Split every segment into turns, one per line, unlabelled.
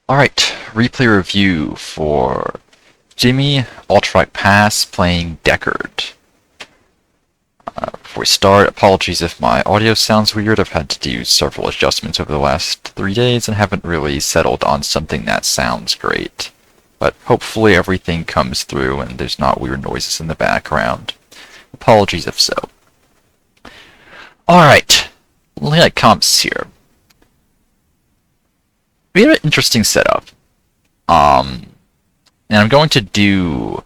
Alright, replay review for Dimmie Ultralight Pass playing Deckard. Before we start, apologies if my audio sounds weird. I've had to do several adjustments over the last 3 days and haven't really settled on something that sounds great. But hopefully everything comes through and there's not weird noises in the background. Apologies if so. Alright, looking at comps here. We had an interesting setup. And I'm going to do...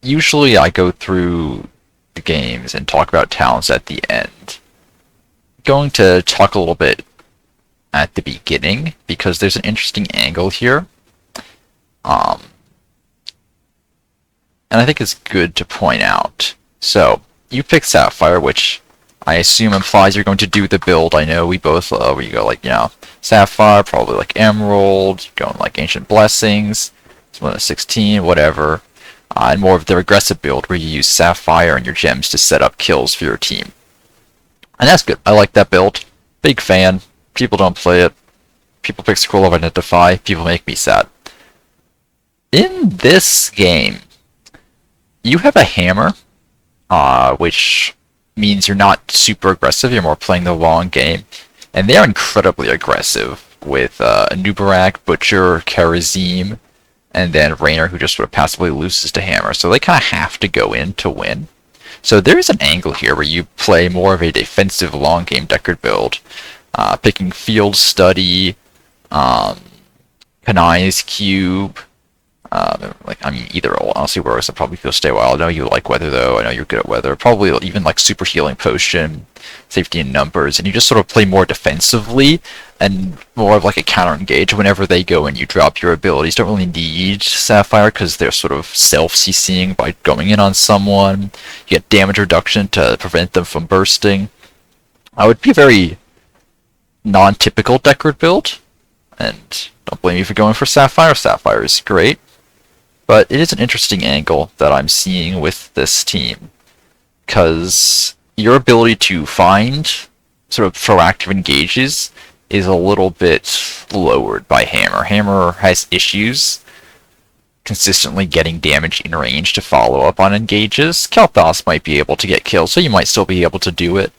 Usually I go through the games and talk about talents at the end. I'm going to talk a little bit at the beginning, because there's an interesting angle here. And I think it's good to point out. So, you pick Sapphire, which I assume implies you're going to do the build. I know we both, where you go like, Sapphire, probably like Emerald, going like Ancient Blessings, it's 1 of 16, whatever. And more of the aggressive build where you use Sapphire and your gems to set up kills for your team. And that's good. I like that build. Big fan. People don't play it. People pick Scroll of Identify. People make me sad. In this game, you have a hammer, which means you're not super aggressive, you're more playing the long game. And they're incredibly aggressive with Nubarak, Butcher, Karazim, and then Raynor, who just sort of passively loses to Hammer. So they kind of have to go in to win. So there's an angle here where you play more of a defensive long game Deckard build, picking Field Study, Kanai's Cube, either or. Honestly, whereas I probably feel stay while. I know you like weather though. I know you're good at weather. Probably even like super healing potion, safety in numbers, and you just sort of play more defensively and more of like a counter engage whenever they go and you drop your abilities. Don't really need Sapphire because they're sort of self-CCing by going in on someone. You get damage reduction to prevent them from bursting. I would be a very non-typical Deckard build, and don't blame me for going for Sapphire. Sapphire is great. But it is an interesting angle that I'm seeing with this team, because your ability to find sort of proactive engages is a little bit lowered by Hammer. Hammer has issues consistently getting damage in range to follow up on engages. Kel'Thas might be able to get kills, so you might still be able to do it,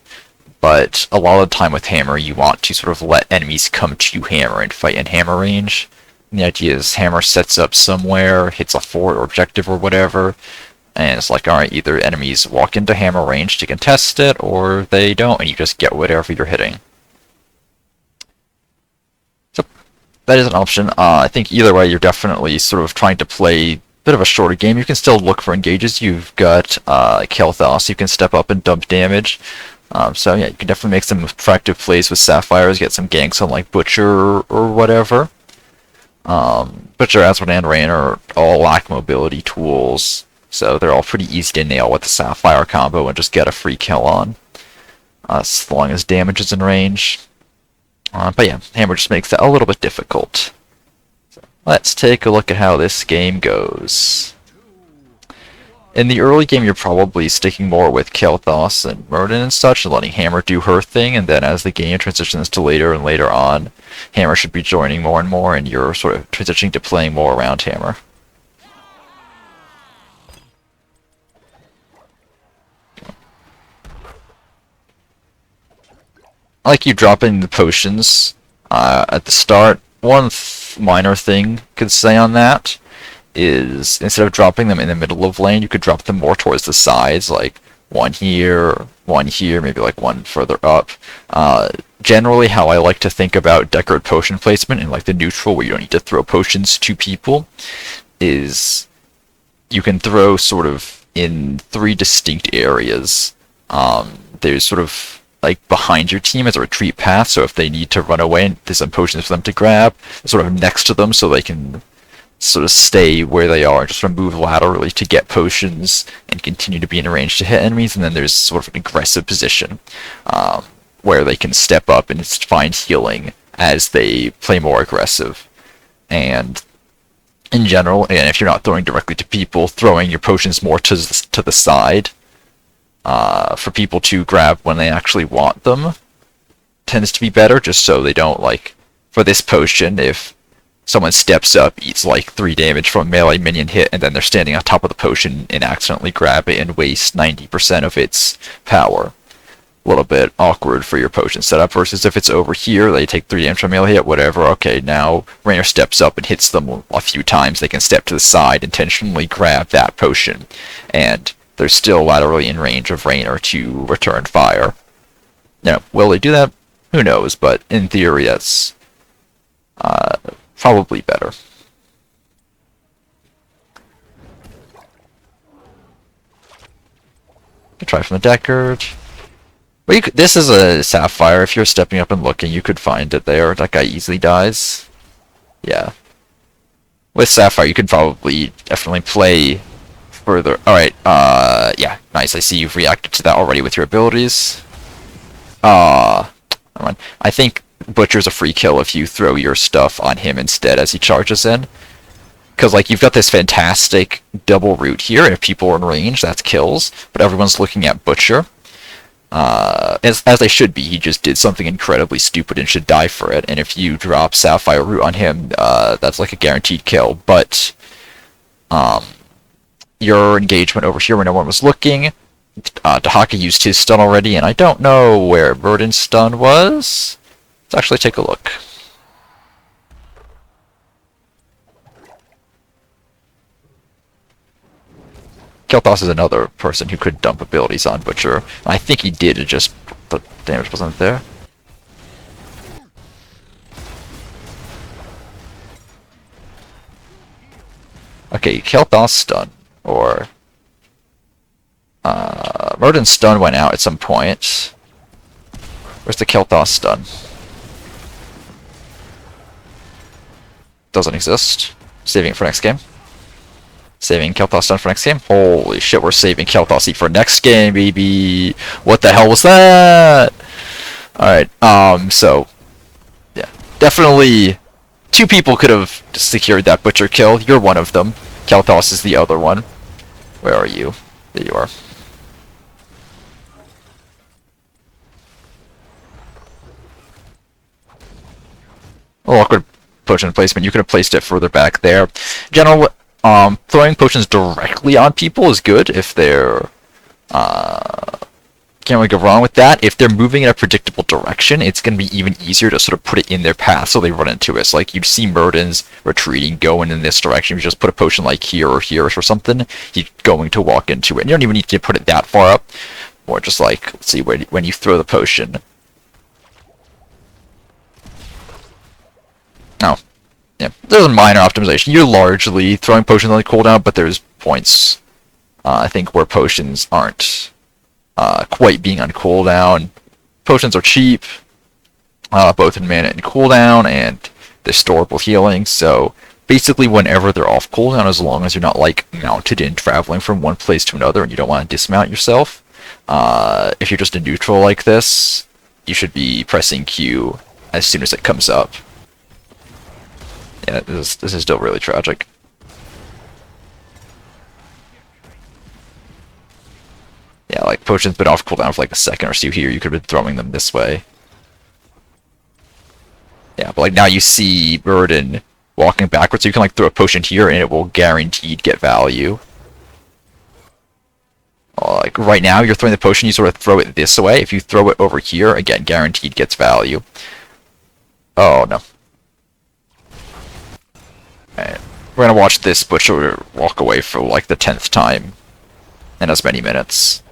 but a lot of the time with Hammer you want to sort of let enemies come to Hammer and fight in Hammer range. And the idea is Hammer sets up somewhere, hits a fort or objective or whatever, and it's like, alright, either enemies walk into Hammer range to contest it, or they don't, and you just get whatever you're hitting. So, that is an option. I think either way, you're definitely sort of trying to play a bit of a shorter game. You can still look for engages. You've got Kel'Thas, you can step up and dump damage. So yeah, you can definitely make some attractive plays with Sapphires, get some ganks on like Butcher or whatever. Butcher, Aswad, and Raynor all lack mobility tools, so they're all pretty easy to nail with the Sapphire combo and just get a free kill on, as long as damage is in range. But yeah, Hammer just makes that a little bit difficult. So let's take a look at how this game goes. In the early game, you're probably sticking more with Kel'Thas and Myrden and such, and letting Hammer do her thing, and then as the game transitions to later and later on, Hammer should be joining more and more, and you're sort of transitioning to playing more around Hammer. I like you dropping the potions at the start. One minor thing you could say on that is instead of dropping them in the middle of lane, you could drop them more towards the sides, like one here, maybe like one further up. Generally, how I like to think about Deckard potion placement in like the neutral, where you don't need to throw potions to people, is you can throw sort of in 3 distinct areas. There's sort of like behind your team as a retreat path, so if they need to run away and there's some potions for them to grab, sort of next to them so they can sort of stay where they are and just sort of move laterally to get potions and continue to be in range to hit enemies. And then there's sort of an aggressive position where they can step up and find healing as they play more aggressive. And in general, and if you're not throwing directly to people, throwing your potions more to the side for people to grab when they actually want them tends to be better, just so they don't, like, for this potion, if someone steps up, eats like 3 damage from a melee minion hit, and then they're standing on top of the potion and accidentally grab it and waste 90% of its power. A little bit awkward for your potion setup, versus if it's over here, they take 3 damage from a melee hit, whatever, okay, now Rainer steps up and hits them a few times, they can step to the side, intentionally grab that potion, and they're still laterally in range of Rainer to return fire. Now, will they do that? Who knows, but in theory that's probably better. Try from the Deckard. Well, this is a Sapphire. If you're stepping up and looking, you could find it there. That guy easily dies. Yeah. With Sapphire, you could probably definitely play further. Alright, yeah, nice. I see you've reacted to that already with your abilities. Never mind. I think Butcher's a free kill if you throw your stuff on him instead as he charges in. Because, like, you've got this fantastic double route here, and if people are in range, that's kills. But everyone's looking at Butcher. As they should be. He just did something incredibly stupid and should die for it. And if you drop Sapphire Root on him, that's like a guaranteed kill. But your engagement over here when no one was looking, Dahaka used his stun already, and I don't know where Burden's stun was. Let's actually take a look. Kel'Thas is another person who could dump abilities on Butcher. I think he did, it just the damage wasn't there. Okay, Kel'Thas stun, or Murden's stun went out at some point. Where's the Kel'Thas stun? Doesn't exist. Saving it for next game. Saving Kel'Thas stun for next game. Holy shit, we're saving Kel'Thas for next game, baby. What the hell was that? Alright, so yeah. Definitely 2 people could have secured that Butcher kill. You're one of them. Kel'Thas is the other one. Where are you? There you are. Awkward potion placement. You could have placed it further back there. General, throwing potions directly on people is good if they're can't really go wrong with that. If they're moving in a predictable direction, it's going to be even easier to sort of put it in their path so they run into it. So like you'd see Murden's retreating, going in this direction. You just put a potion like here or something, he's going to walk into it. And you don't even need to put it that far up. Or just like, let's see, when you throw the potion. Oh. Yeah, there's a minor optimization. You're largely throwing potions on the cooldown, but there's points, I think, where potions aren't quite being on cooldown. Potions are cheap, both in mana and cooldown, and they're storable healing, so basically whenever they're off cooldown, as long as you're not, like, mounted and traveling from one place to another and you don't want to dismount yourself, if you're just in neutral like this, you should be pressing Q as soon as it comes up. Yeah, this is still really tragic. Yeah, like, potions been off cooldown for like a second or two here, you could have been throwing them this way. Yeah, but like now you see Burden walking backwards, so you can like throw a potion here and it will guaranteed get value. Like right now, you're throwing the potion, you sort of throw it this way. If you throw it over here, again, guaranteed gets value. Oh, no. Alright, we're gonna watch this Butcher walk away for like the 10th time in as many minutes.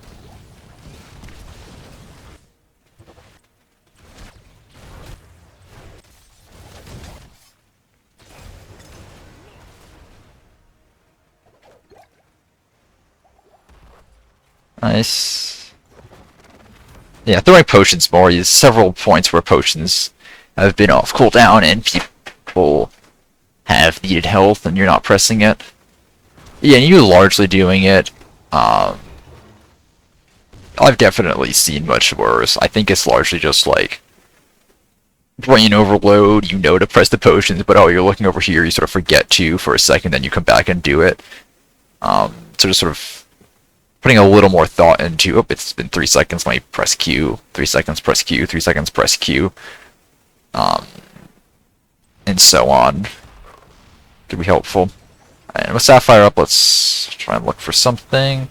Nice. Yeah, throwing potions more is several points where potions have been off cooldown and people have needed health and you're not pressing it. Yeah, and you're largely doing it. I've definitely seen much worse. I think it's largely just like brain overload, you know to press the potions, but oh, you're looking over here, you sort of forget to for a second, then you come back and do it. So just sort of putting a little more thought into, oh, it's been 3 seconds, let me press Q, 3 seconds, press Q, 3 seconds, press Q, and so on. Could be helpful. And with Sapphire up, let's try and look for something.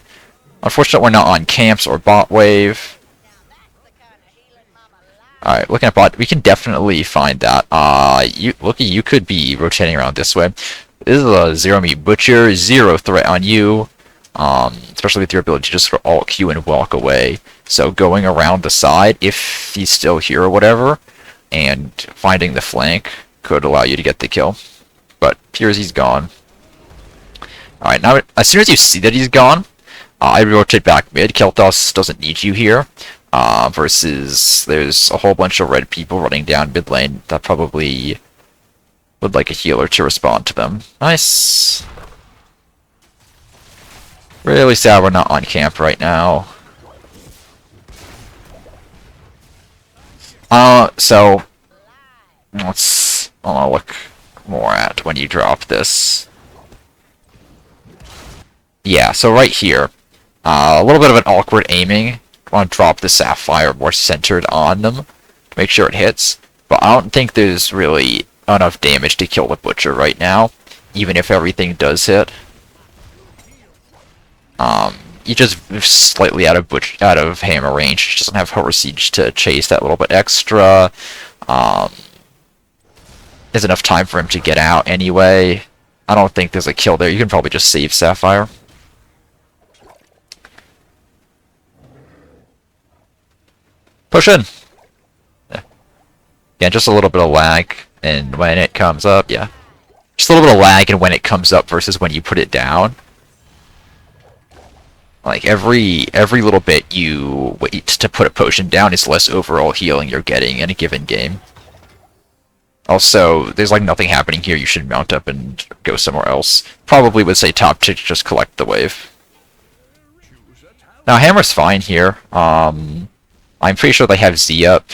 Unfortunately, we're not on camps or bot wave. Alright, looking at bot, we can definitely find that. You could be rotating around this way. This is a zero meat butcher, zero threat on you. Especially with your ability to just sort of alt Q and walk away. So going around the side, if he's still here or whatever, and finding the flank could allow you to get the kill. But here's he's gone. Alright, now as soon as you see that he's gone, I rotate back mid. Kel'Thas doesn't need you here. Versus there's a whole bunch of red people running down mid lane that probably would like a healer to respond to them. Nice. Really sad we're not on camp right now. So I want to look more at when you drop this. Yeah, so right here, a little bit of an awkward aiming. I want to drop the Sapphire more centered on them to make sure it hits. But I don't think there's really enough damage to kill the Butcher right now, even if everything does hit. You just slightly out of hammer range. He doesn't have Horror Siege to chase that little bit extra. There's enough time for him to get out anyway. I don't think there's a kill there. You can probably just save Sapphire. Push in! Yeah, just a little bit of lag, and when it comes up, yeah. Just a little bit of lag and when it comes up versus when you put it down. Like, every little bit you wait to put a potion down is less overall healing you're getting in a given game. Also, there's like nothing happening here. You should mount up and go somewhere else. Probably would say top to just collect the wave. Now, Hammer's fine here. I'm pretty sure they have Z up.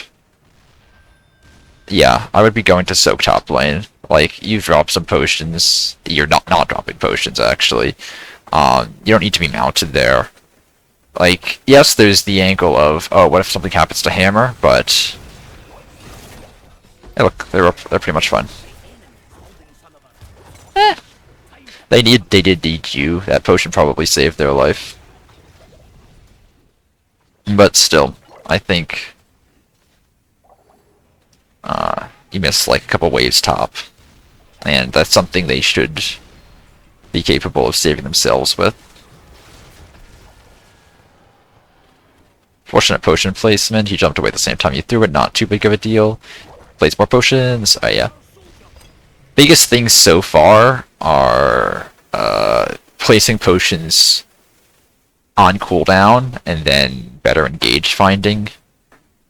Yeah, I would be going to soak top lane. Like, you've dropped some potions. You're not dropping potions, actually. You don't need to be mounted there. Like, yes, there's the angle of, oh, what if something happens to Hammer, but... Hey, look, they're pretty much fine. They did need you. That potion probably saved their life. But still, I think... you missed like a couple waves top. And that's something they should be capable of saving themselves with. Fortunate potion placement. He jumped away at the same time you threw it. Not too big of a deal. Plays more potions. Oh yeah. Biggest things so far are placing potions on cooldown and then better engage finding.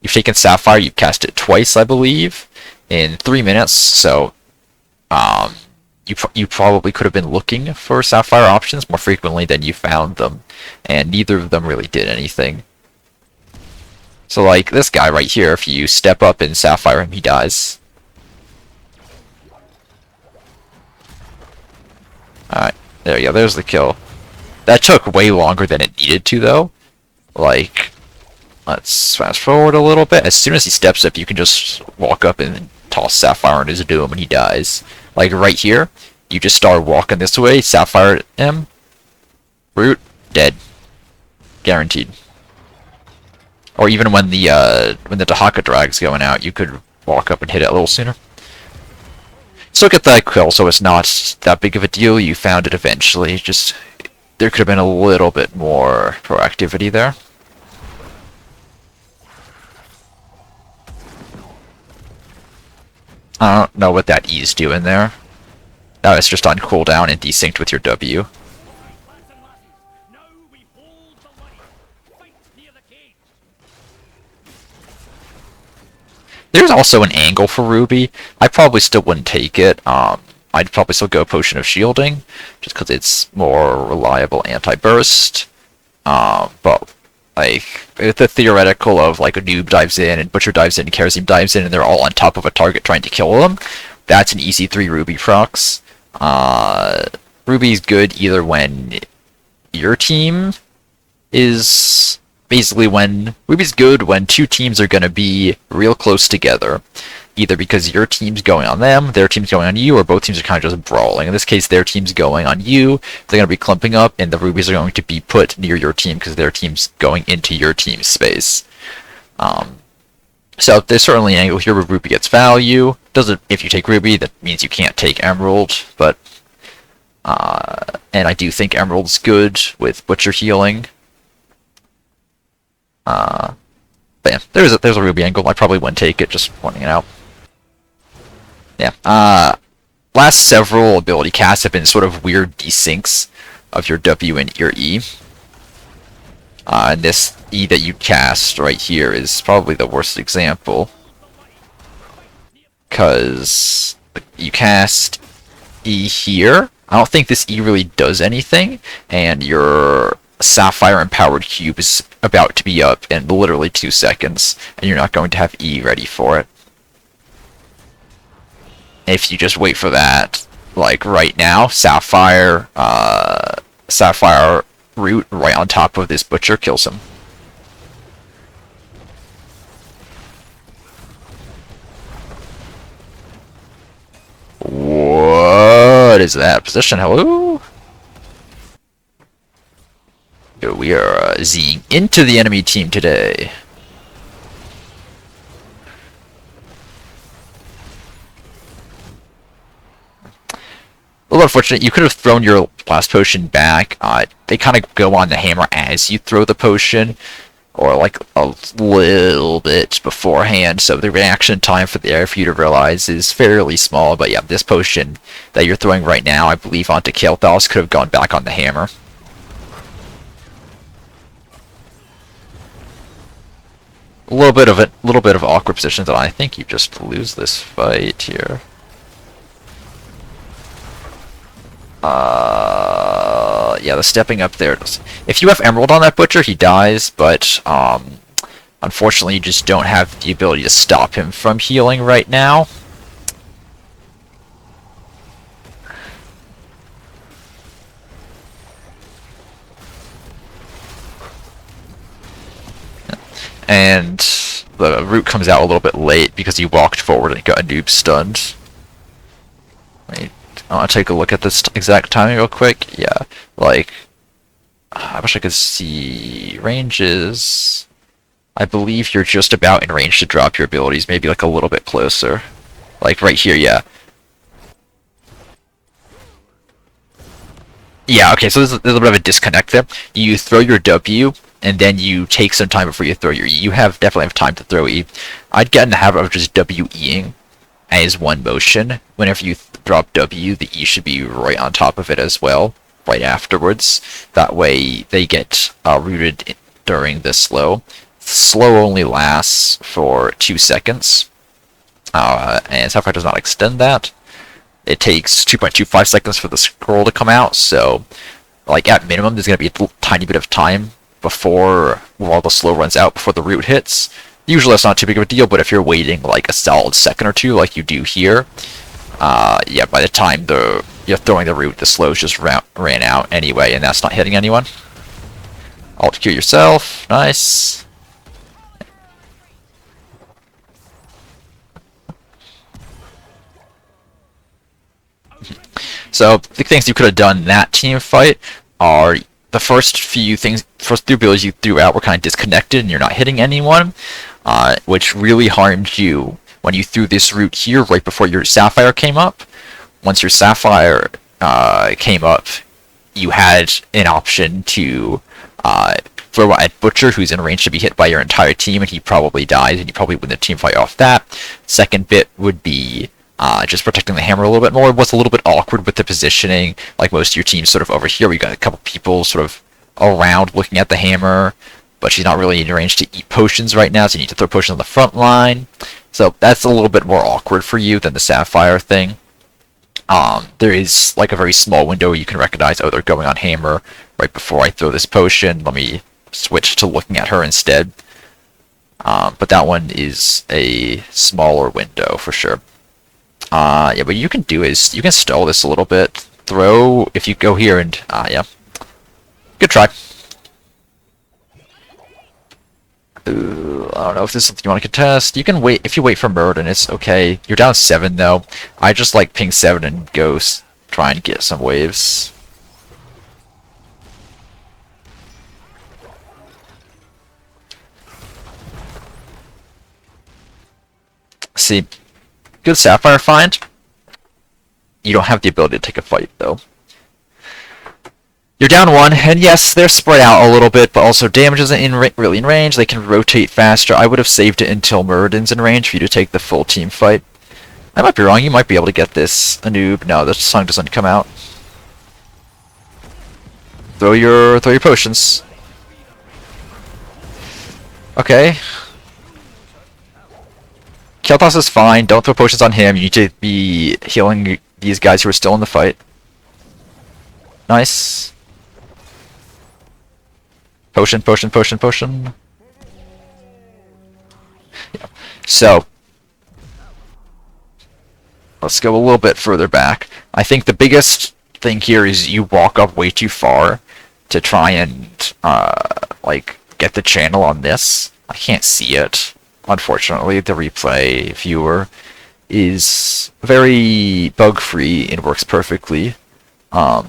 You've taken Sapphire. You've cast it twice, I believe, in 3 minutes. So you probably could have been looking for Sapphire options more frequently than you found them, and neither of them really did anything. So like this guy right here, if you step up and Sapphire him, he dies. Alright, there you go, there's the kill. That took way longer than it needed to though. Like, let's fast forward a little bit. As soon as he steps up, you can just walk up and toss Sapphire into his doom and he dies. Like right here, you just start walking this way, Sapphire him, root, dead. Guaranteed. Or even when the Dahaka drag's going out, you could walk up and hit it a little sooner. Still get that kill, so it's not that big of a deal. You found it eventually. Just there could have been a little bit more proactivity there. I don't know what that E's doing there. No, it's just on cooldown and desynced with your W. There's also an angle for Ruby. I probably still wouldn't take it. I'd probably still go Potion of Shielding, just because it's more reliable anti-burst. But like the theoretical of like a noob dives in and Butcher dives in and Kharazim dives in and they're all on top of a target trying to kill them, that's an easy 3 Ruby procs. Ruby's good either when your team is... Basically, when Ruby's good when 2 teams are going to be real close together. either because your team's going on them, their team's going on you, or both teams are kind of just brawling. In this case, their team's going on you, they're going to be clumping up, and the rubies are going to be put near your team because their team's going into your team's space. So there's certainly an angle here where ruby gets value. Doesn't, if you take ruby, that means you can't take emerald, but and I do think emerald's good with butcher healing. But yeah, there's a ruby angle. I probably wouldn't take it, just pointing it out. Yeah. Last several ability casts have been sort of weird desyncs of your W and your E. And this E that you cast right here is probably the worst example. Because you cast E here. I don't think this E really does anything, and your Sapphire Empowered Cube is about to be up in literally 2 seconds, and you're not going to have E ready for it. If you just wait for that, like right now, Sapphire Root right on top of this Butcher kills him. What is that position? Hello? We are Zing into the enemy team today. A little unfortunate. You could have thrown your blast potion back. They kind of go on the hammer as you throw the potion, or like a little bit beforehand, so the reaction time for the air for you to realize is fairly small. But yeah, this potion that you're throwing right now, I believe onto Kael'thas, could have gone back on the hammer. A little bit of awkward positions, and I think you just lose this fight here. Yeah, the stepping up there. If you have Emerald on that Butcher, he dies, but unfortunately you just don't have the ability to stop him from healing right now. And the root comes out a little bit late because he walked forward and got a noob stunned. I want to take a look at this exact timing real quick. Yeah, like, I wish I could see ranges. I believe you're just about in range to drop your abilities, maybe like a little bit closer. Like right here, yeah. Yeah, okay, so there's a little bit of a disconnect there. You throw your W, and then you take some time before you throw your E. You definitely have time to throw E. I'd get in the habit of just W-Eing as one motion. Whenever you drop W, the E should be right on top of it as well, right afterwards. That way they get rooted during the slow. Slow only lasts for 2 seconds, and Sapphire does not extend that. It takes 2.25 seconds for the scroll to come out, so like at minimum there's going to be a tiny bit of time before while the slow runs out before the root hits. Usually that's not too big of a deal, but if you're waiting like a solid second or two like you do here, yeah, by the time you're throwing the root, the slows just ran out anyway, and that's not hitting anyone. Alt Q yourself, nice. So the things you could have done in that team fight are the first three abilities you threw out were kind of disconnected and you're not hitting anyone, which really harmed you when you threw this root here right before your Sapphire came up. Once your Sapphire came up, you had an option to throw at Butcher, who's in range to be hit by your entire team, and he probably dies, and you probably win the team fight off that. Second bit would be just protecting the hammer a little bit more. It was a little bit awkward with the positioning, like most of your team's sort of over here. We got a couple people sort of around looking at the hammer, but she's not really in range to eat potions right now, so you need to throw potions on the front line. So that's a little bit more awkward for you than the Sapphire thing. There is like a very small window where you can recognize, oh, they're going on hammer right before I throw this potion. Let me switch to looking at her instead. But that one is a smaller window for sure. Yeah, what you can do is you can stall this a little bit. Throw, if you go here and, yeah. Good try. I don't know if this is something you want to contest. You can wait. If you wait for Murden, it's okay. You're down 7, though. I just like ping 7 and go try and get some waves. See, good Sapphire find. You don't have the ability to take a fight, though. You're down 1, and yes, they're spread out a little bit, but also damage isn't really in range. They can rotate faster. I would have saved it until Muradin's in range for you to take the full team fight. I might be wrong. You might be able to get this. A noob. No, the song doesn't come out. Throw your potions. Okay. Kel'Thas is fine. Don't throw potions on him. You need to be healing these guys who are still in the fight. Nice. Potion, potion, potion, potion. Yeah. So, let's go a little bit further back. I think the biggest thing here is you walk up way too far to try and, like, get the channel on this. I can't see it. Unfortunately, the replay viewer is very bug-free and works perfectly. But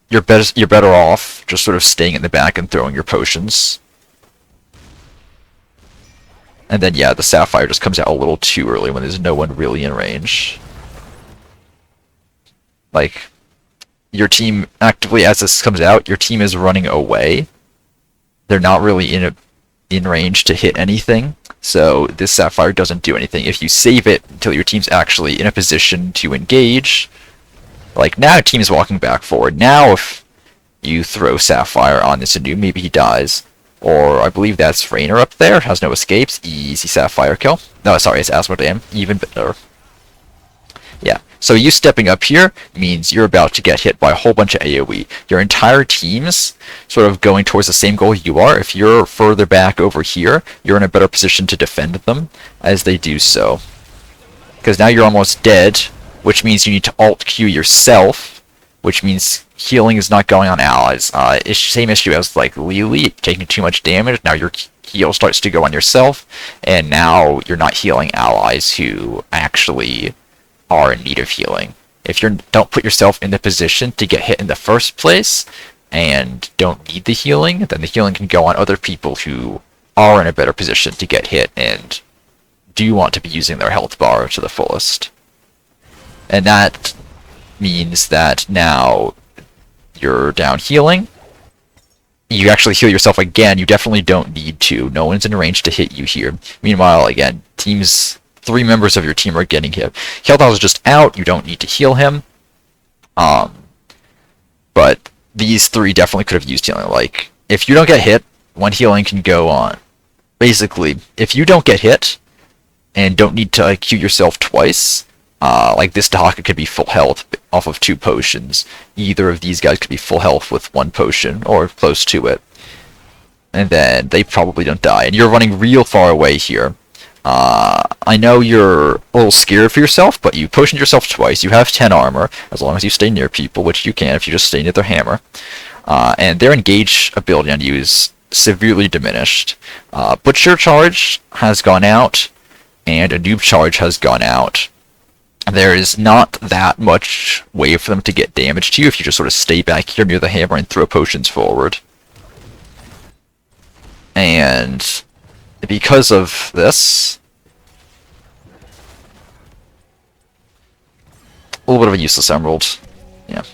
you're better off just sort of staying in the back and throwing your potions. And then, yeah, the Sapphire just comes out a little too early when there's no one really in range. Like, your team, actively as this comes out, your team is running away. They're not really in range to hit anything, so this Sapphire doesn't do anything. If you save it until your team's actually in a position to engage, like now team is walking back forward. Now if you throw Sapphire on this Anu, maybe he dies. Or I believe that's Raynor up there, has no escapes, easy Sapphire kill. No, sorry, it's Asmodam, even better. Yeah, so you stepping up here means you're about to get hit by a whole bunch of AoE. Your entire team's sort of going towards the same goal you are. If you're further back over here, you're in a better position to defend them as they do so. Because now you're almost dead, which means you need to alt-Q yourself, which means healing is not going on allies. Same issue as like Lily, taking too much damage. Now your heal starts to go on yourself, and now you're not healing allies who actually are in need of healing. If you don't put yourself in the position to get hit in the first place and don't need the healing, then the healing can go on other people who are in a better position to get hit and do want to be using their health bar to the fullest. And that means that now you're down healing. You actually heal yourself again. You definitely don't need to. No one's in range to hit you here. Meanwhile, again, 3 members of your team are getting hit. Kel'Thas is just out. You don't need to heal him. But these 3 definitely could have used healing. Like, if you don't get hit, 1 healing can go on. Basically, if you don't get hit and don't need to Q yourself twice, like this Dahaka could be full health off of 2 potions. Either of these guys could be full health with 1 potion, or close to it. And then they probably don't die. And you're running real far away here. I know you're a little scared for yourself, but you potioned yourself twice. You have 10 armor, as long as you stay near people, which you can if you just stay near their hammer. And their engage ability on you is severely diminished. Butcher charge has gone out, and a noob charge has gone out. There is not that much way for them to get damage to you if you just sort of stay back here near the hammer and throw potions forward. And because of this, a little bit of a useless emerald. Yeah.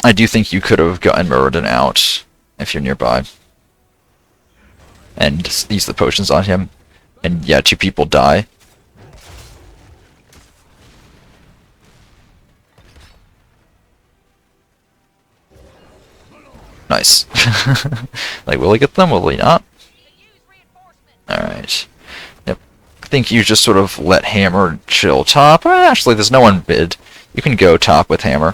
I do think you could have gotten Muradin out if you're nearby. And use the potions on him. And yeah, 2 people die. Nice. Like, will he get them? Will he not? Alright. Yep. I think you just sort of let Hammer chill top. Actually, there's no one mid. You can go top with Hammer.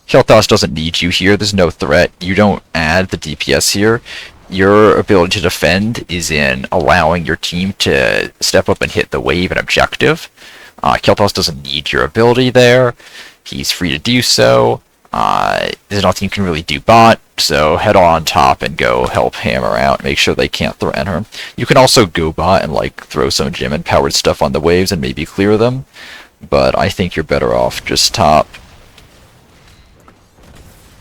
Kel'Thas doesn't need you here. There's no threat. You don't add the DPS here. Your ability to defend is in allowing your team to step up and hit the wave and objective. Kel'Thas doesn't need your ability there. He's free to do so. There's nothing you can really do bot, so head on top and go help Hammer out, make sure they can't threaten her. You can also go bot and like throw some gem and powered stuff on the waves and maybe clear them, but I think you're better off just top.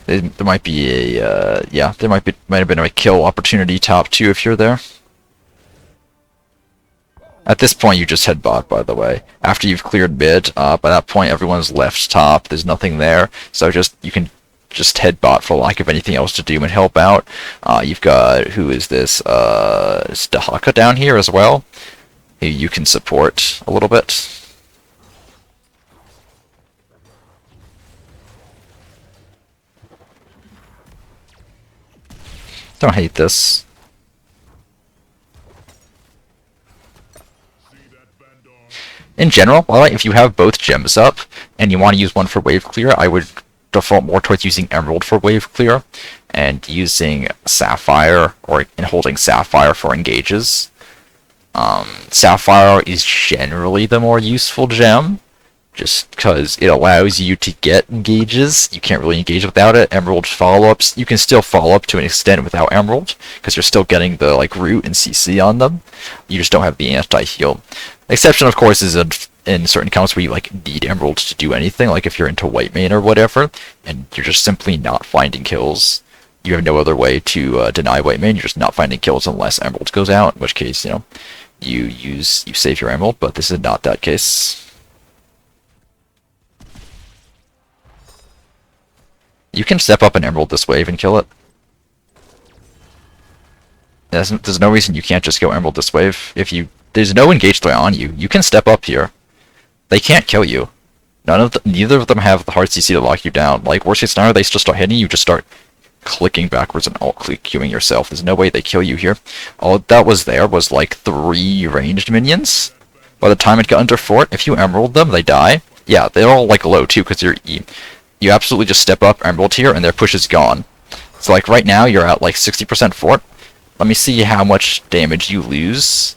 There might be a yeah, might have been a kill opportunity top 2 if you're there. At this point, you just head bot, by the way. After you've cleared mid, by that point, everyone's left top. There's nothing there, so you can just head bot for lack of anything else to do and help out. You've got, who is this? Is Dahaka down here as well, who you can support a little bit. Don't hate this. In general, if you have both gems up and you want to use one for wave clear, I would default more towards using Emerald for wave clear and using Sapphire and holding Sapphire for engages. Sapphire is generally the more useful gem, just because it allows you to get engages. You can't really engage without it. Emerald follow-ups, you can still follow up to an extent without Emerald, because you're still getting the like root and CC on them. You just don't have the anti-heal. The exception, of course, is in certain accounts where you like need Emerald to do anything, like if you're into white main or whatever, and you're just simply not finding kills. You have no other way to deny white main. You're just not finding kills unless Emerald goes out, in which case, you know, you save your Emerald. But this is not that case. You can step up an Emerald this wave and kill it. There's no reason you can't just go Emerald this wave. There's no engage threat on you. You can step up here. They can't kill you. Neither of them have the hard CC to lock you down. Like, worst case scenario, they just start hitting you, just start clicking backwards and alt-click queuing yourself. There's no way they kill you here. All that was there was like 3 ranged minions. By the time it got under fort, if you Emerald them, they die. Yeah, they're all like low too, because you absolutely just step up Emerald here and their push is gone. So like right now, you're at like 60% fort. Let me see how much damage you lose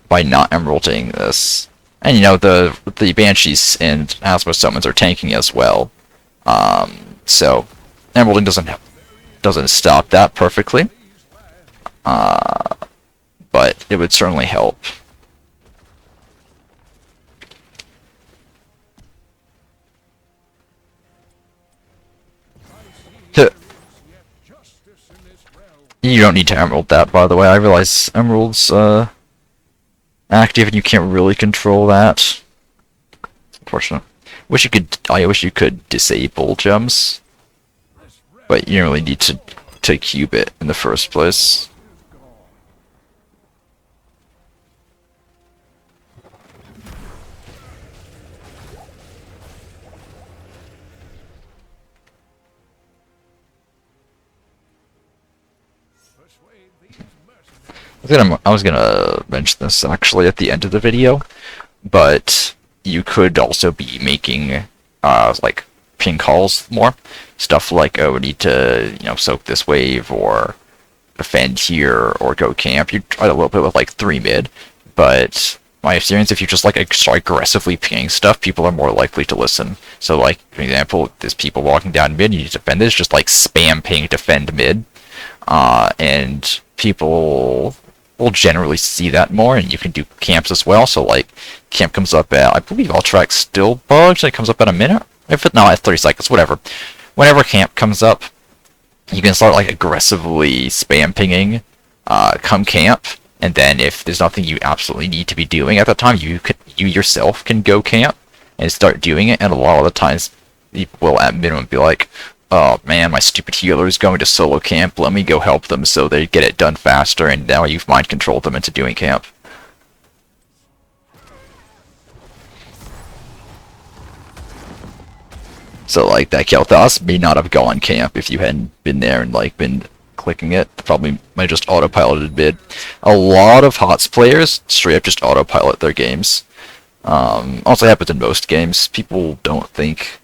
by not Emeralding this. And you know, the Banshees and Asmo summons are tanking as well. So Emeralding doesn't stop that perfectly. But it would certainly help. You don't need to Emerald that, by the way. I realize Emerald's active and you can't really control that. Unfortunate. I wish you could disable gems, but you don't really need to cube it in the first place. I was gonna mention this actually at the end of the video, but you could also be making like ping calls more. Stuff like, oh, we need to, you know, soak this wave or defend here or go camp. You try a little bit with like 3 mid, but my experience, if you just like start aggressively pinging stuff, people are more likely to listen. So like, for example, there's people walking down mid, you need to defend this, just like spam ping defend mid, and people will generally see that more, and you can do camps as well. So like, camp comes up at, I believe Ultrax still bugs, it comes up at a minute? At 30 seconds, whatever. Whenever camp comes up, you can start like aggressively spam pinging, come camp, and then if there's nothing you absolutely need to be doing at that time, you yourself can go camp and start doing it, and a lot of the times people will at minimum be like, oh man, my stupid healer is going to solo camp, let me go help them, so they get it done faster, and now you've mind controlled them into doing camp. So like, that Kel'Thas may not have gone camp if you hadn't been there and like been clicking it. Probably might have just autopiloted mid. A lot of HOTS players straight up just autopilot their games. Also happens in most games. People don't think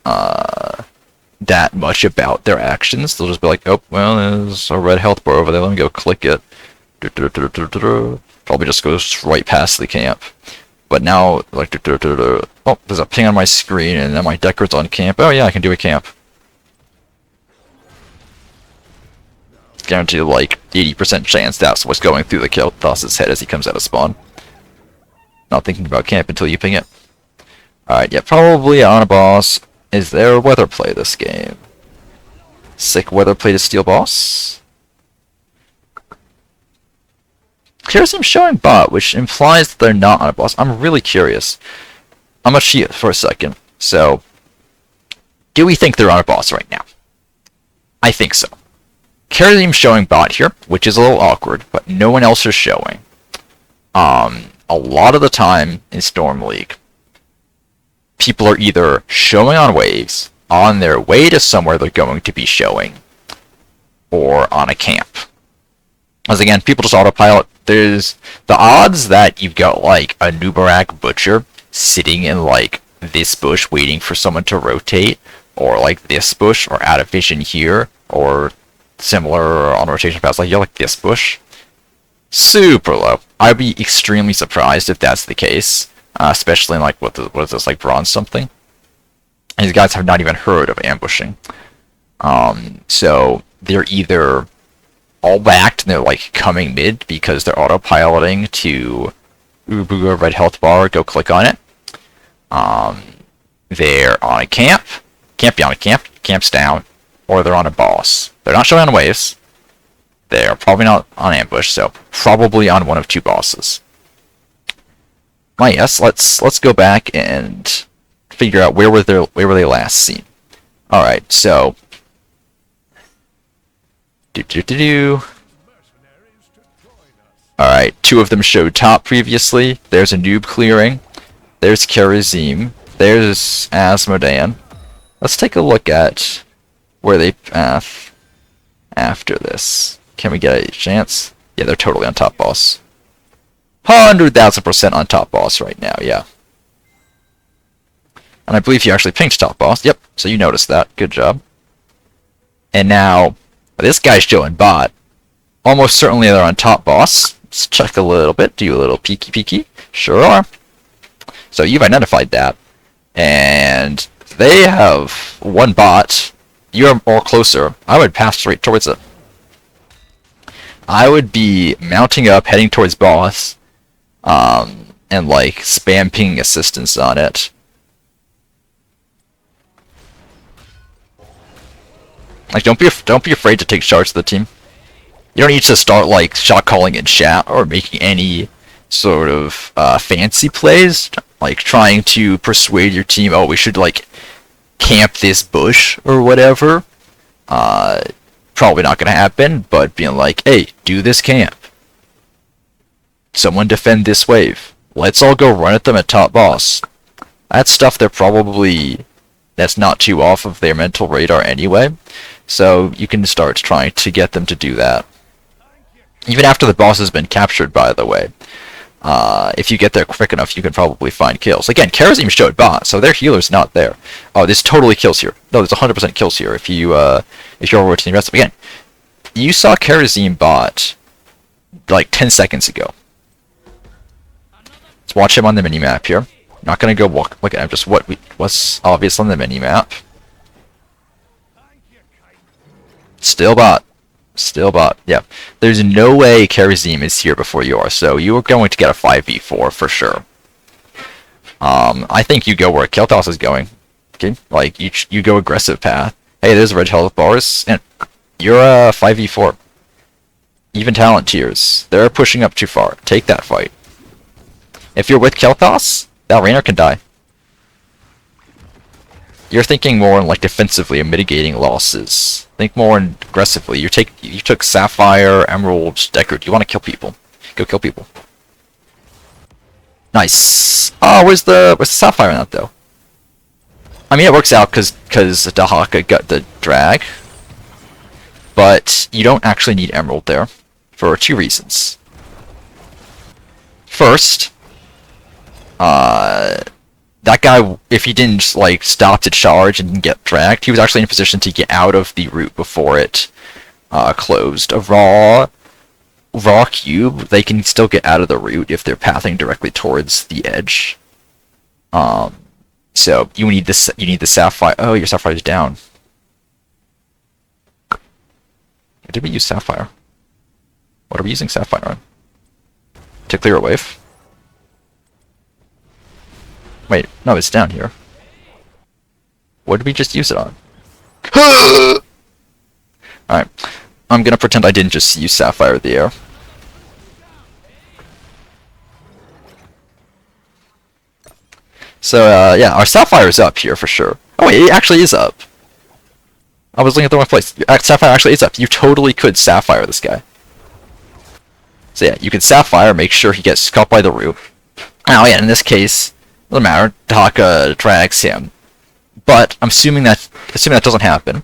that much about their actions. They'll just be like, oh, well, there's a red health bar over there, let me go click it. Probably just goes right past the camp. But now, like, oh, there's a ping on my screen, and then my Deckard's on camp. Oh yeah, I can do a camp. guarantee like 80% chance that's what's going through the Kel'Thas's head as he comes out of spawn. Not thinking about camp until you ping it. Alright, yeah, probably on a boss. Is there weather play this game? Sick weather play to steal boss? Here seems showing bot, which implies that they're not on a boss. I'm really curious. I'm gonna cheat for a second. So, do we think they're on a boss right now? I think so. Karazim's showing bot here, which is a little awkward, but no one else is showing. A lot of the time in Storm League, people are either showing on waves, on their way to somewhere they're going to be showing, or on a camp. As again, people just autopilot. There's the odds that you've got like a Nubarak Butcher sitting in like this bush waiting for someone to rotate, or like this bush, or out of vision here, or similar on rotation paths, like you're like this bush. Super low. I'd be extremely surprised if that's the case, especially in like what is this, like bronze something? These guys have not even heard of ambushing. So they're either all backed and they're like coming mid because they're autopiloting to Ubu red health bar, go click on it. They're on a camp, can't be on a camp, camp's down, or they're on a boss. They're not showing on waves. They're probably not on ambush, so probably on one of two bosses. Yes, let's go back and figure out where were they last seen. All right, so All right, two of them showed top previously. There's a noob clearing. There's Karazim. There's Asmodean. Let's take a look at where they path after this. Can we get a chance? Yeah, they're totally on top boss. 100,000% on top boss right now, yeah. And I believe you actually pinged top boss. Yep, so you noticed that. Good job. And now, this guy's showing bot. Almost certainly they're on top boss. Let's check a little bit. Do a little peeky. Sure are. So you've identified that. And they have one bot. You're more closer. I would pass straight towards it. I would be mounting up, heading towards boss, and like spam pinging assistance on it. Like don't be afraid to take charge of the team. You don't need to start like shot calling in chat or making any sort of fancy plays, like trying to persuade your team, oh, we should like camp this bush or whatever. Probably not going to happen, but being like, hey, do this camp. Someone defend this wave. Let's all go run at them at top boss. That's stuff that's not too off of their mental radar anyway. So you can start trying to get them to do that. Even after the boss has been captured, by the way. If you get there quick enough, you can probably find kills. Again, Karazim showed bot, so their healer's not there. Oh, there's totally kills here. No, there's 100% kills here if you're rotating the rest. Again, you saw Karazim bot like 10 seconds ago. Let's watch him on the minimap here. Not gonna go look at him, just what's obvious on the minimap. Still bot. Still bot. Yeah. There's no way Karazim is here before you are, so you are going to get a 5v4 for sure. I think you go where Kel'Thas is going. Okay? Like, you go aggressive path. Hey, there's red health bars, and you're a 5v4. Even talent tiers. They're pushing up too far. Take that fight. If you're with Kel'Thas, that Raynor can die. You're thinking more like defensively and mitigating losses. Think more aggressively. You took Sapphire, Emerald, Deckard. You want to kill people. Go kill people. Nice. Oh, where's the Sapphire in that though? I mean, it works out because Dahaka got the drag, but you don't actually need Emerald there for two reasons. First, that guy, if he didn't like stop to charge and get dragged, he was actually in a position to get out of the route before it closed. A raw cube, they can still get out of the route if they're pathing directly towards the edge. So you need the Sapphire. Oh, your Sapphire's down. Did we use Sapphire? What are we using Sapphire on? To clear a wave? Wait, no, it's down here. What did we just use it on? Alright, I'm gonna pretend I didn't just use Sapphire in the air. So, yeah, our Sapphire is up here for sure. Oh wait, it actually is up. I was looking at the wrong place. Sapphire actually is up. You totally could Sapphire this guy. So yeah, you can Sapphire, make sure he gets caught by the root. Oh yeah, in this case, doesn't matter. Taka drags him. But I'm assuming that doesn't happen.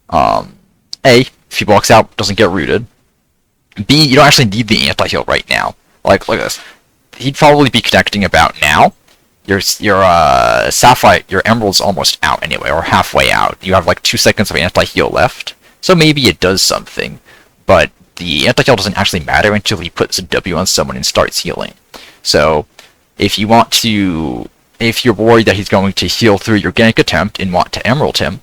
A, if he walks out, doesn't get rooted. B, you don't actually need the anti-heal right now. Like, look at this. He'd probably be connecting about now. Your Sapphire, your Emerald's almost out anyway, or halfway out. You have like 2 seconds of anti-heal left. So maybe it does something. But the anti-heal doesn't actually matter until he puts a W on someone and starts healing. So, if you want to... If you're worried that he's going to heal through your gank attempt and want to Emerald him,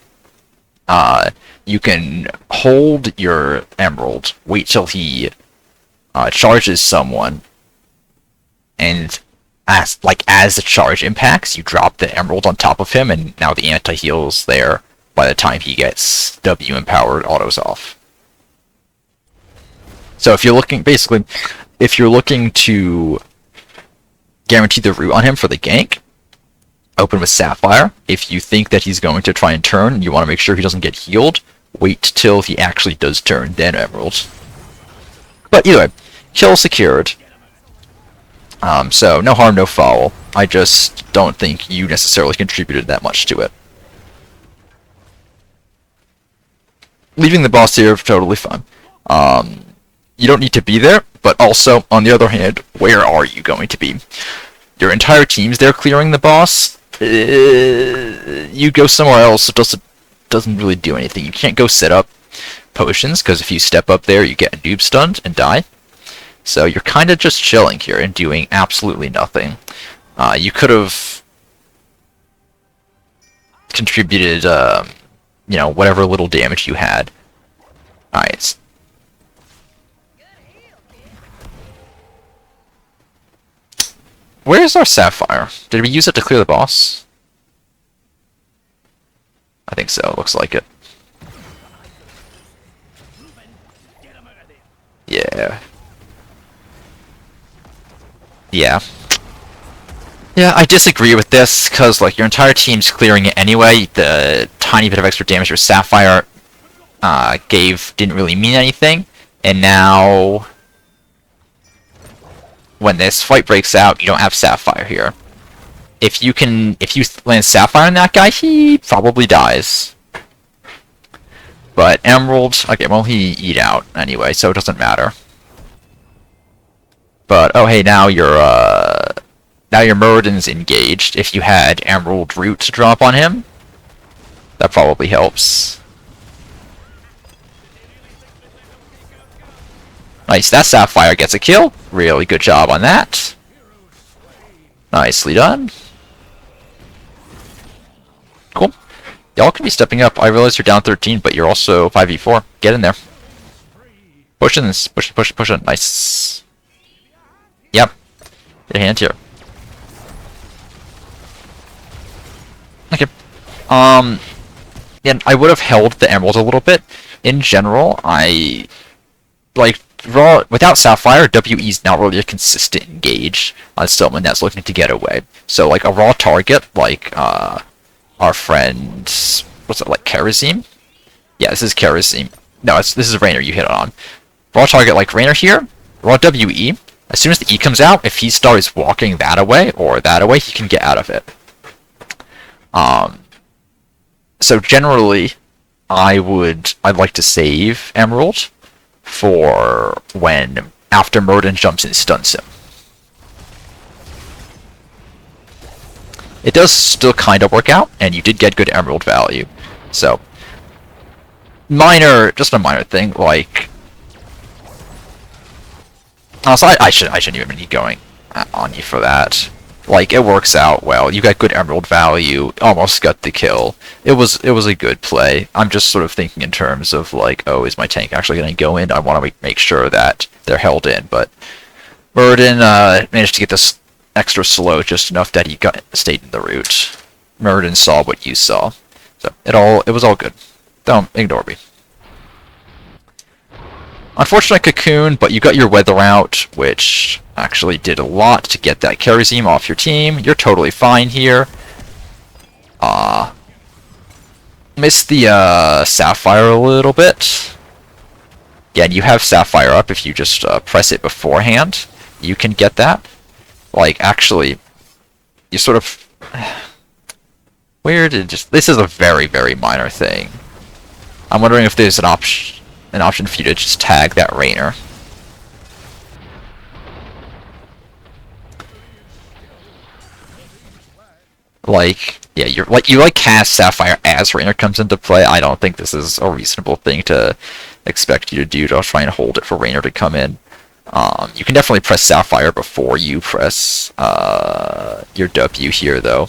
you can hold your Emerald, wait till he charges someone, and as the charge impacts, you drop the Emerald on top of him, and now the anti-heal's there by the time he gets W empowered autos off. So if you're looking, basically, if you're looking to guarantee the root on him for the gank, open with Sapphire. If you think that he's going to try and turn, you want to make sure he doesn't get healed, wait till he actually does turn, then Emerald. But either way, kill secured. So no harm, no foul. I just don't think you necessarily contributed that much to it. Leaving the boss here, totally fine. You don't need to be there, but also, on the other hand, where are you going to be? Your entire team's there clearing the boss. You go somewhere else, it doesn't really do anything. You can't go set up potions, because if you step up there, you get a noob stunned and die. So you're kind of just chilling here and doing absolutely nothing. You could have contributed, you know, whatever little damage you had. Alright. Where's our Sapphire? Did we use it to clear the boss? I think so, looks like it. Yeah. Yeah. Yeah, I disagree with this, because, like, your entire team's clearing it anyway. The tiny bit of extra damage your Sapphire didn't really mean anything. And now, when this fight breaks out, you don't have Sapphire here. If you land Sapphire on that guy, he probably dies. But Emerald, okay, well, he eat out anyway, so it doesn't matter. But, oh hey, now your Muradin's engaged. If you had Emerald Root to drop on him, that probably helps. Nice, that Sapphire gets a kill. Really good job on that. Nicely done. Cool. Y'all can be stepping up. I realize you're down 13, but you're also 5v4. Get in there. Pushing this. Push it. Nice. Yep. Get a hand here. Okay. Yeah, I would have held the Emerald a little bit. In general, raw without Sapphire, WE is not really a consistent engage on someone that's looking to get away. So like a raw target, like our friend, what's it, like Kerosene? Yeah, this is Kerosene. No, this is Rainer you hit on. Raw target like Rainer here, raw WE. As soon as the E comes out, if he starts walking that away or that away, he can get out of it. So generally, I'd like to save Emerald for when after Muradin jumps and stuns him. It does still kind of work out, and you did get good Emerald value. So, just a minor thing, like... Also, I shouldn't even be going on you for that. Like, it works out well. You got good emerald value, almost got the kill. It was a good play. I'm just sort of thinking in terms of like, oh, is my tank actually going to go in? I want to make sure that they're held in, but Muradin managed to get this extra slow just enough that he stayed in the route. Muradin saw what you saw, so it was all good. Don't ignore me. Unfortunate Cocoon, but you got your weather out, which actually did a lot to get that Kerosene off your team. You're totally fine here. Missed the Sapphire a little bit. Yeah, and you have Sapphire up if you just press it beforehand. You can get that. Like, actually, you sort of... This is a very, very minor thing. I'm wondering if there's an option for you to just tag that Rainer. Like, yeah, you cast Sapphire as Rainer comes into play. I don't think this is a reasonable thing to expect you to do. To try and hold it for Rainer to come in. You can definitely press Sapphire before you press your W here, though.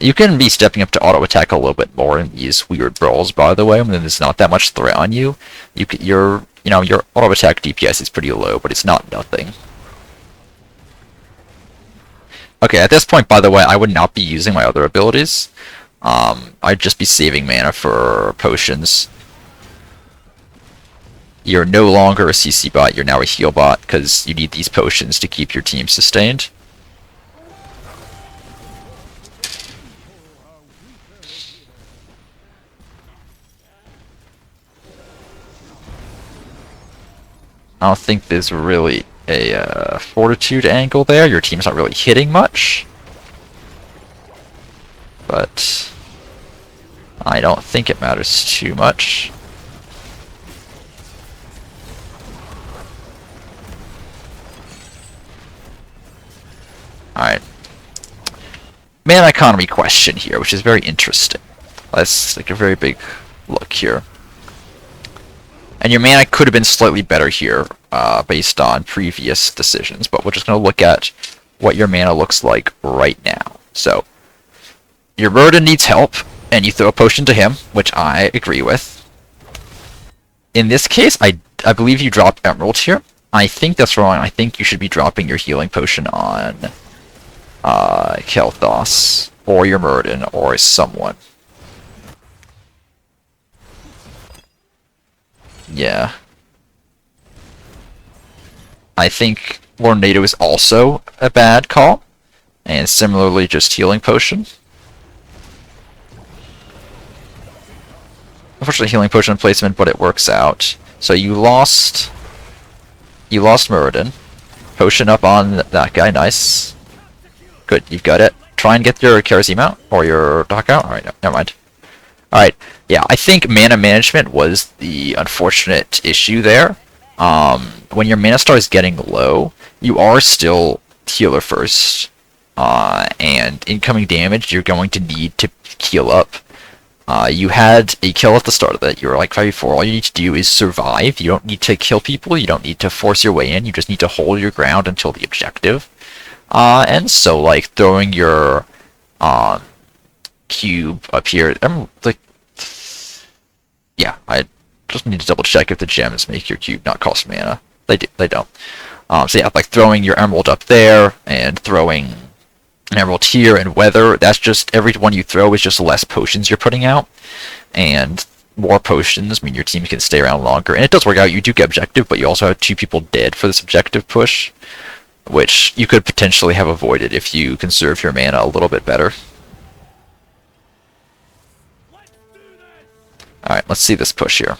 You can be stepping up to auto attack a little bit more in these weird brawls, by the way, when there's not that much threat on you. Your auto attack DPS is pretty low, but it's not nothing. Okay, at this point, by the way, I would not be using my other abilities. I'd just be saving mana for potions. You're no longer a CC bot, you're now a heal bot, because you need these potions to keep your team sustained. I don't think there's really a fortitude angle there. Your team's not really hitting much. But I don't think it matters too much. Alright. Mana economy question here, which is very interesting. Let's take a very big look here. And your mana could have been slightly better here, based on previous decisions, but we're just going to look at what your mana looks like right now. So, your Muradin needs help, and you throw a potion to him, which I agree with. In this case, I believe you drop Emerald here. I think that's wrong. I think you should be dropping your healing potion on Kel'Thas, or your Muradin, or someone. Yeah. I think Lornado is also a bad call. And similarly, just healing potion. Unfortunately, healing potion placement, but it works out. So you lost Muradin. Potion up on that guy, nice. Good, you've got it. Try and get your Kerosene out, or your Dock out. Alright, no, never mind. Alright, yeah, I think mana management was the unfortunate issue there. When your mana star is getting low, you are still healer first. And incoming damage, you're going to need to heal up. You had a kill at the start of it. You were like 5v4. All you need to do is survive. You don't need to kill people. You don't need to force your way in. You just need to hold your ground until the objective. And so, like, throwing your cube up here. Yeah, I just need to double check if the gems make your cube not cost mana. They don't. So yeah, like throwing your emerald up there and throwing an emerald here and weather. That's just every one you throw is just less potions you're putting out, and more potions mean your team can stay around longer. And it does work out. You do get objective, but you also have 2 people dead for this objective push, which you could potentially have avoided if you conserve your mana a little bit better. Alright, let's see this push here.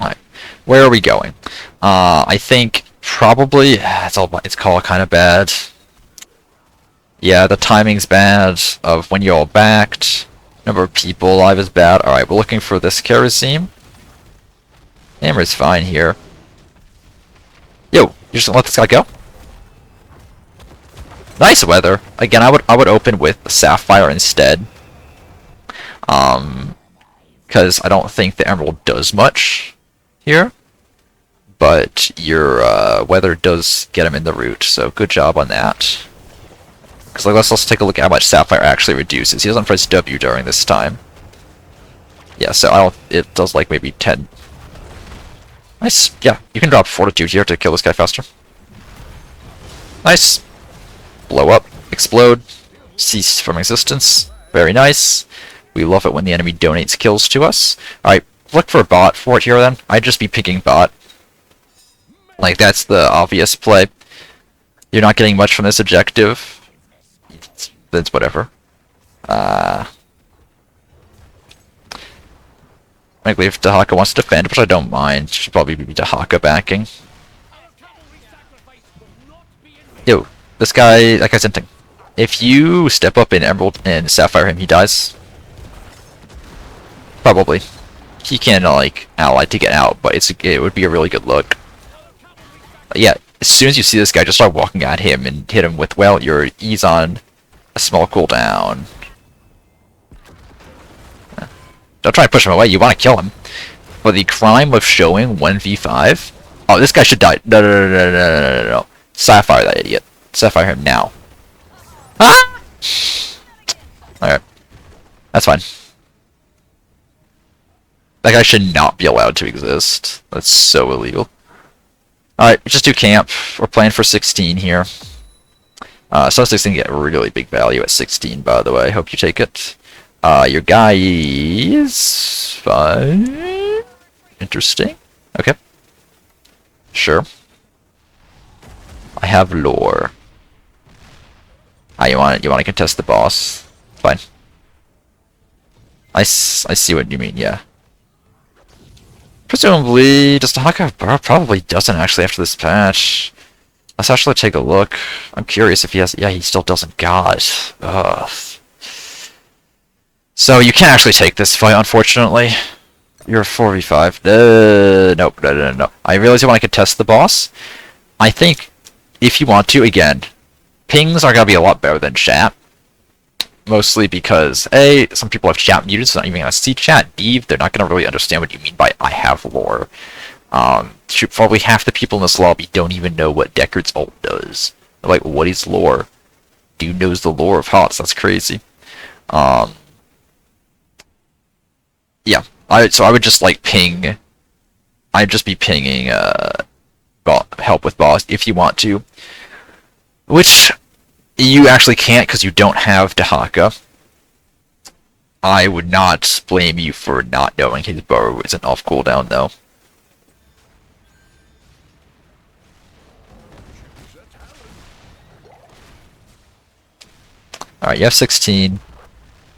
Alright, where are we going? I think probably it's called kind of bad. Yeah, the timing's bad of when you all backed. Number of people alive is bad. Alright, we're looking for this Kerosene. Hammer's fine here. You're just gonna let this guy go? Nice weather. Again, I would open with the Sapphire instead. Because I don't think the Emerald does much here. But your weather does get him in the root, so good job on that. Because like, let's take a look at how much Sapphire actually reduces. He doesn't press W during this time. Yeah, so I don't. It does like maybe 10. Nice. Yeah, you can drop Fortitude here to kill this guy faster. Nice. Blow up, explode, cease from existence. Very nice. We love it when the enemy donates kills to us. Alright, look for a bot for it here then. I'd just be picking bot. Like, that's the obvious play. You're not getting much from this objective. That's whatever. Frankly, if Dahaka wants to defend, which I don't mind, should probably be Dahaka backing. Yo, this guy, that guy's hinting. If you step up in Emerald and Sapphire him, he dies. Probably. He can, like, ally to get out, but it would be a really good look. Yeah, as soon as you see this guy, just start walking at him and hit him with, well, your E's on a small cooldown. Don't try and push him away, you want to kill him. For the crime of showing 1v5... Oh, this guy should die. No. Sapphire that idiot. Sapphire him now. Ah! Alright. That's fine. That guy should not be allowed to exist. That's so illegal. Alright, just do camp. We're playing for 16 here. So 16 get really big value at 16, by the way. Hope you take it. Your guy is... fine. Interesting. Okay. Sure. I have lore. You want to contest the boss? Fine. I see what you mean, yeah. Presumably, just Haka probably doesn't actually after this patch. Let's actually take a look. I'm curious if he has... Yeah, he still doesn't. God. Ugh. So you can't actually take this fight, unfortunately. You're a 4v5. Nope, no. I realize you want to contest the boss. I think, if you want to, again, pings are going to be a lot better than chat. Mostly because, A, some people have chat muted, so they're not even going to see chat. B, they're not going to really understand what you mean by I have lore. Probably half the people in this lobby don't even know what Deckard's ult does. They're like, what is lore? Dude knows the lore of HOTS, that's crazy. Yeah, so I would just like ping. I'd just be pinging help with boss if you want to, which you actually can't because you don't have Dahaka. I would not blame you for not knowing his bow isn't off cooldown though. Alright, you have 16.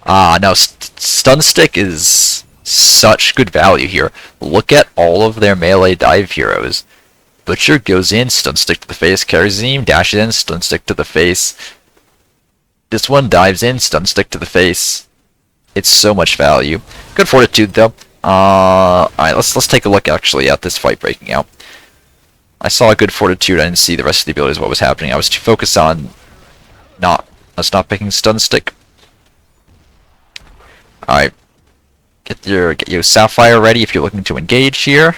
No, Stun Stick is such good value here. Look at all of their melee dive heroes. Butcher goes in, Stun Stick to the face, carries him, dashes in, Stun Stick to the face. This one dives in, Stun Stick to the face. It's so much value. Good Fortitude though. Alright, let's take a look actually at this fight breaking out. I saw a good Fortitude, I didn't see the rest of the abilities, what was happening. I was too focused on us not picking Stun Stick. Alright. Get your Sapphire ready if you're looking to engage here.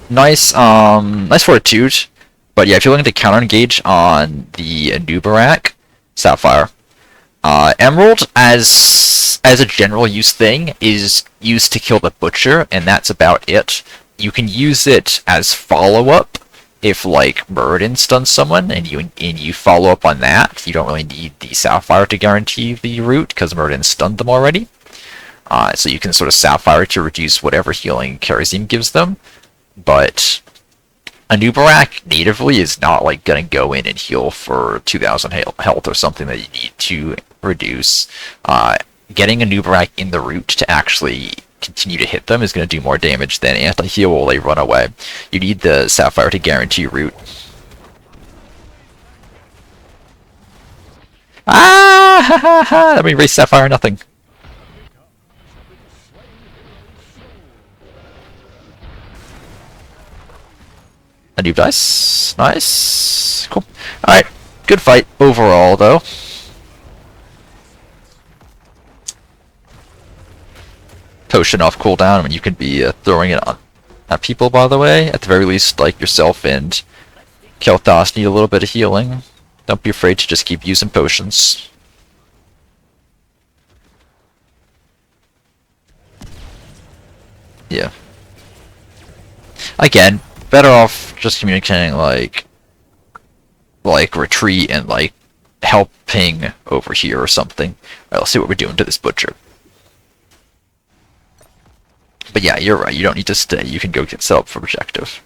Nice Fortitude. But yeah, if you're looking to counter engage on the Nubarak, Sapphire. Emerald, as a general use thing, is used to kill the Butcher, and that's about it. You can use it as follow-up if, like, Muradin stuns someone, and you follow up on that. You don't really need the Sapphire to guarantee the root, because Muradin stunned them already. So you can sort of Sapphire to reduce whatever healing Karazim gives them. But a Nubarak natively is not, like, gonna go in and heal for 2,000 health or something that you need to reduce. Getting a Nubarak in the root to actually continue to hit them is going to do more damage than anti-heal while they run away. You need the Sapphire to guarantee root. Ah! Ha ha ha! Let me raise Sapphire, nothing. A noob dice. Nice. Cool. Alright. Good fight overall, though. Potion off cooldown. I mean, you could be throwing it on at people, by the way. At the very least, like, yourself and Kel'Thas need a little bit of healing. Don't be afraid to just keep using potions. Yeah. Again, better off just communicating, like retreat and, like, helping over here or something. Alright, let's see what we're doing to this butcher. But yeah, you're right, you don't need to stay. You can go get set up for objective.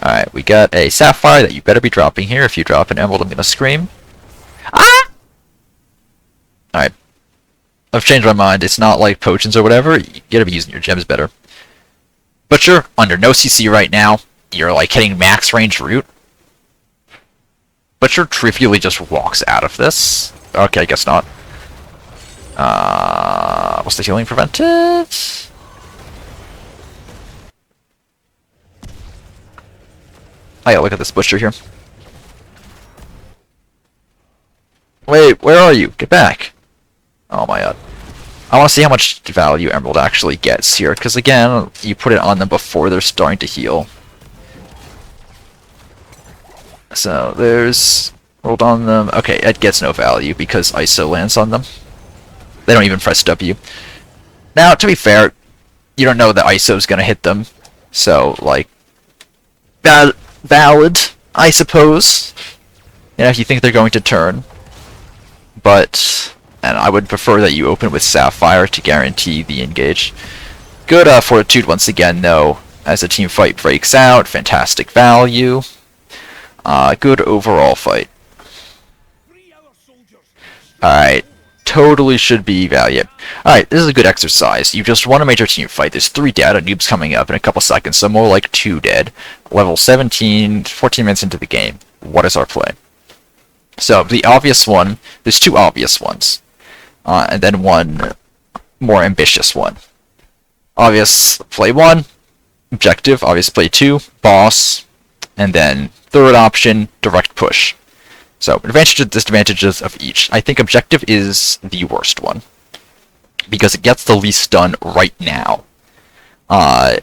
Alright, we got a sapphire that you better be dropping here. If you drop an emerald, I'm gonna scream. Ah! Alright. I've changed my mind. It's not like potions or whatever. You gotta be using your gems better. Butcher, under no CC right now. You're, like, hitting max range root. Butcher trivially just walks out of this. Okay, I guess not. What's the healing prevented? Oh yeah, look at this butcher here. Wait, where are you? Get back. Oh my god. I want to see how much value Emerald actually gets here, because again, you put it on them before they're starting to heal. So, there's... rolled on them. Okay, it gets no value because ISO lands on them. They don't even press W. Now, to be fair, you don't know that ISO's gonna hit them, so, like... valid, I suppose. You know, if you think they're going to turn. But... and I would prefer that you open with Sapphire to guarantee the engage. Good Fortitude once again, though, as a team fight breaks out. Fantastic value. Good overall fight. Alright, totally should be value. Alright, this is a good exercise. You just won a major team fight. There's 3 dead, a noob's coming up in a couple seconds, so more like 2 dead. Level 17, 14 minutes into the game. What is our play? So, the obvious one, there's 2 obvious ones. And then one more ambitious one. Obvious play 1, objective. Obvious play 2, boss. And then third option, direct push. So, advantages and disadvantages of each. I think objective is the worst one. Because it gets the least done right now.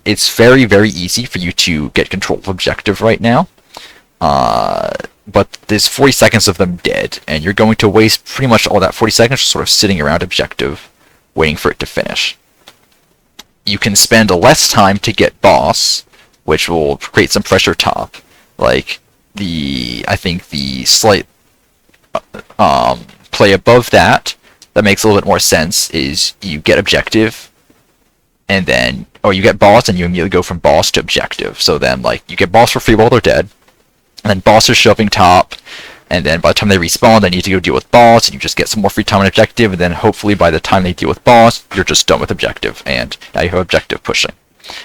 It's very, very easy for you to get control of objective right now. But there's 40 seconds of them dead, and you're going to waste pretty much all that 40 seconds just sort of sitting around objective, waiting for it to finish. You can spend less time to get boss, which will create some pressure top. Like, I think the slight play above that makes a little bit more sense is you get objective, and then, or you get boss, and you immediately go from boss to objective. So then, like, you get boss for free while they're dead, and then boss is shoving top, and then by the time they respawn, they need to go deal with boss, and you just get some more free time on objective, and then hopefully by the time they deal with boss, you're just done with objective, and now you have objective pushing.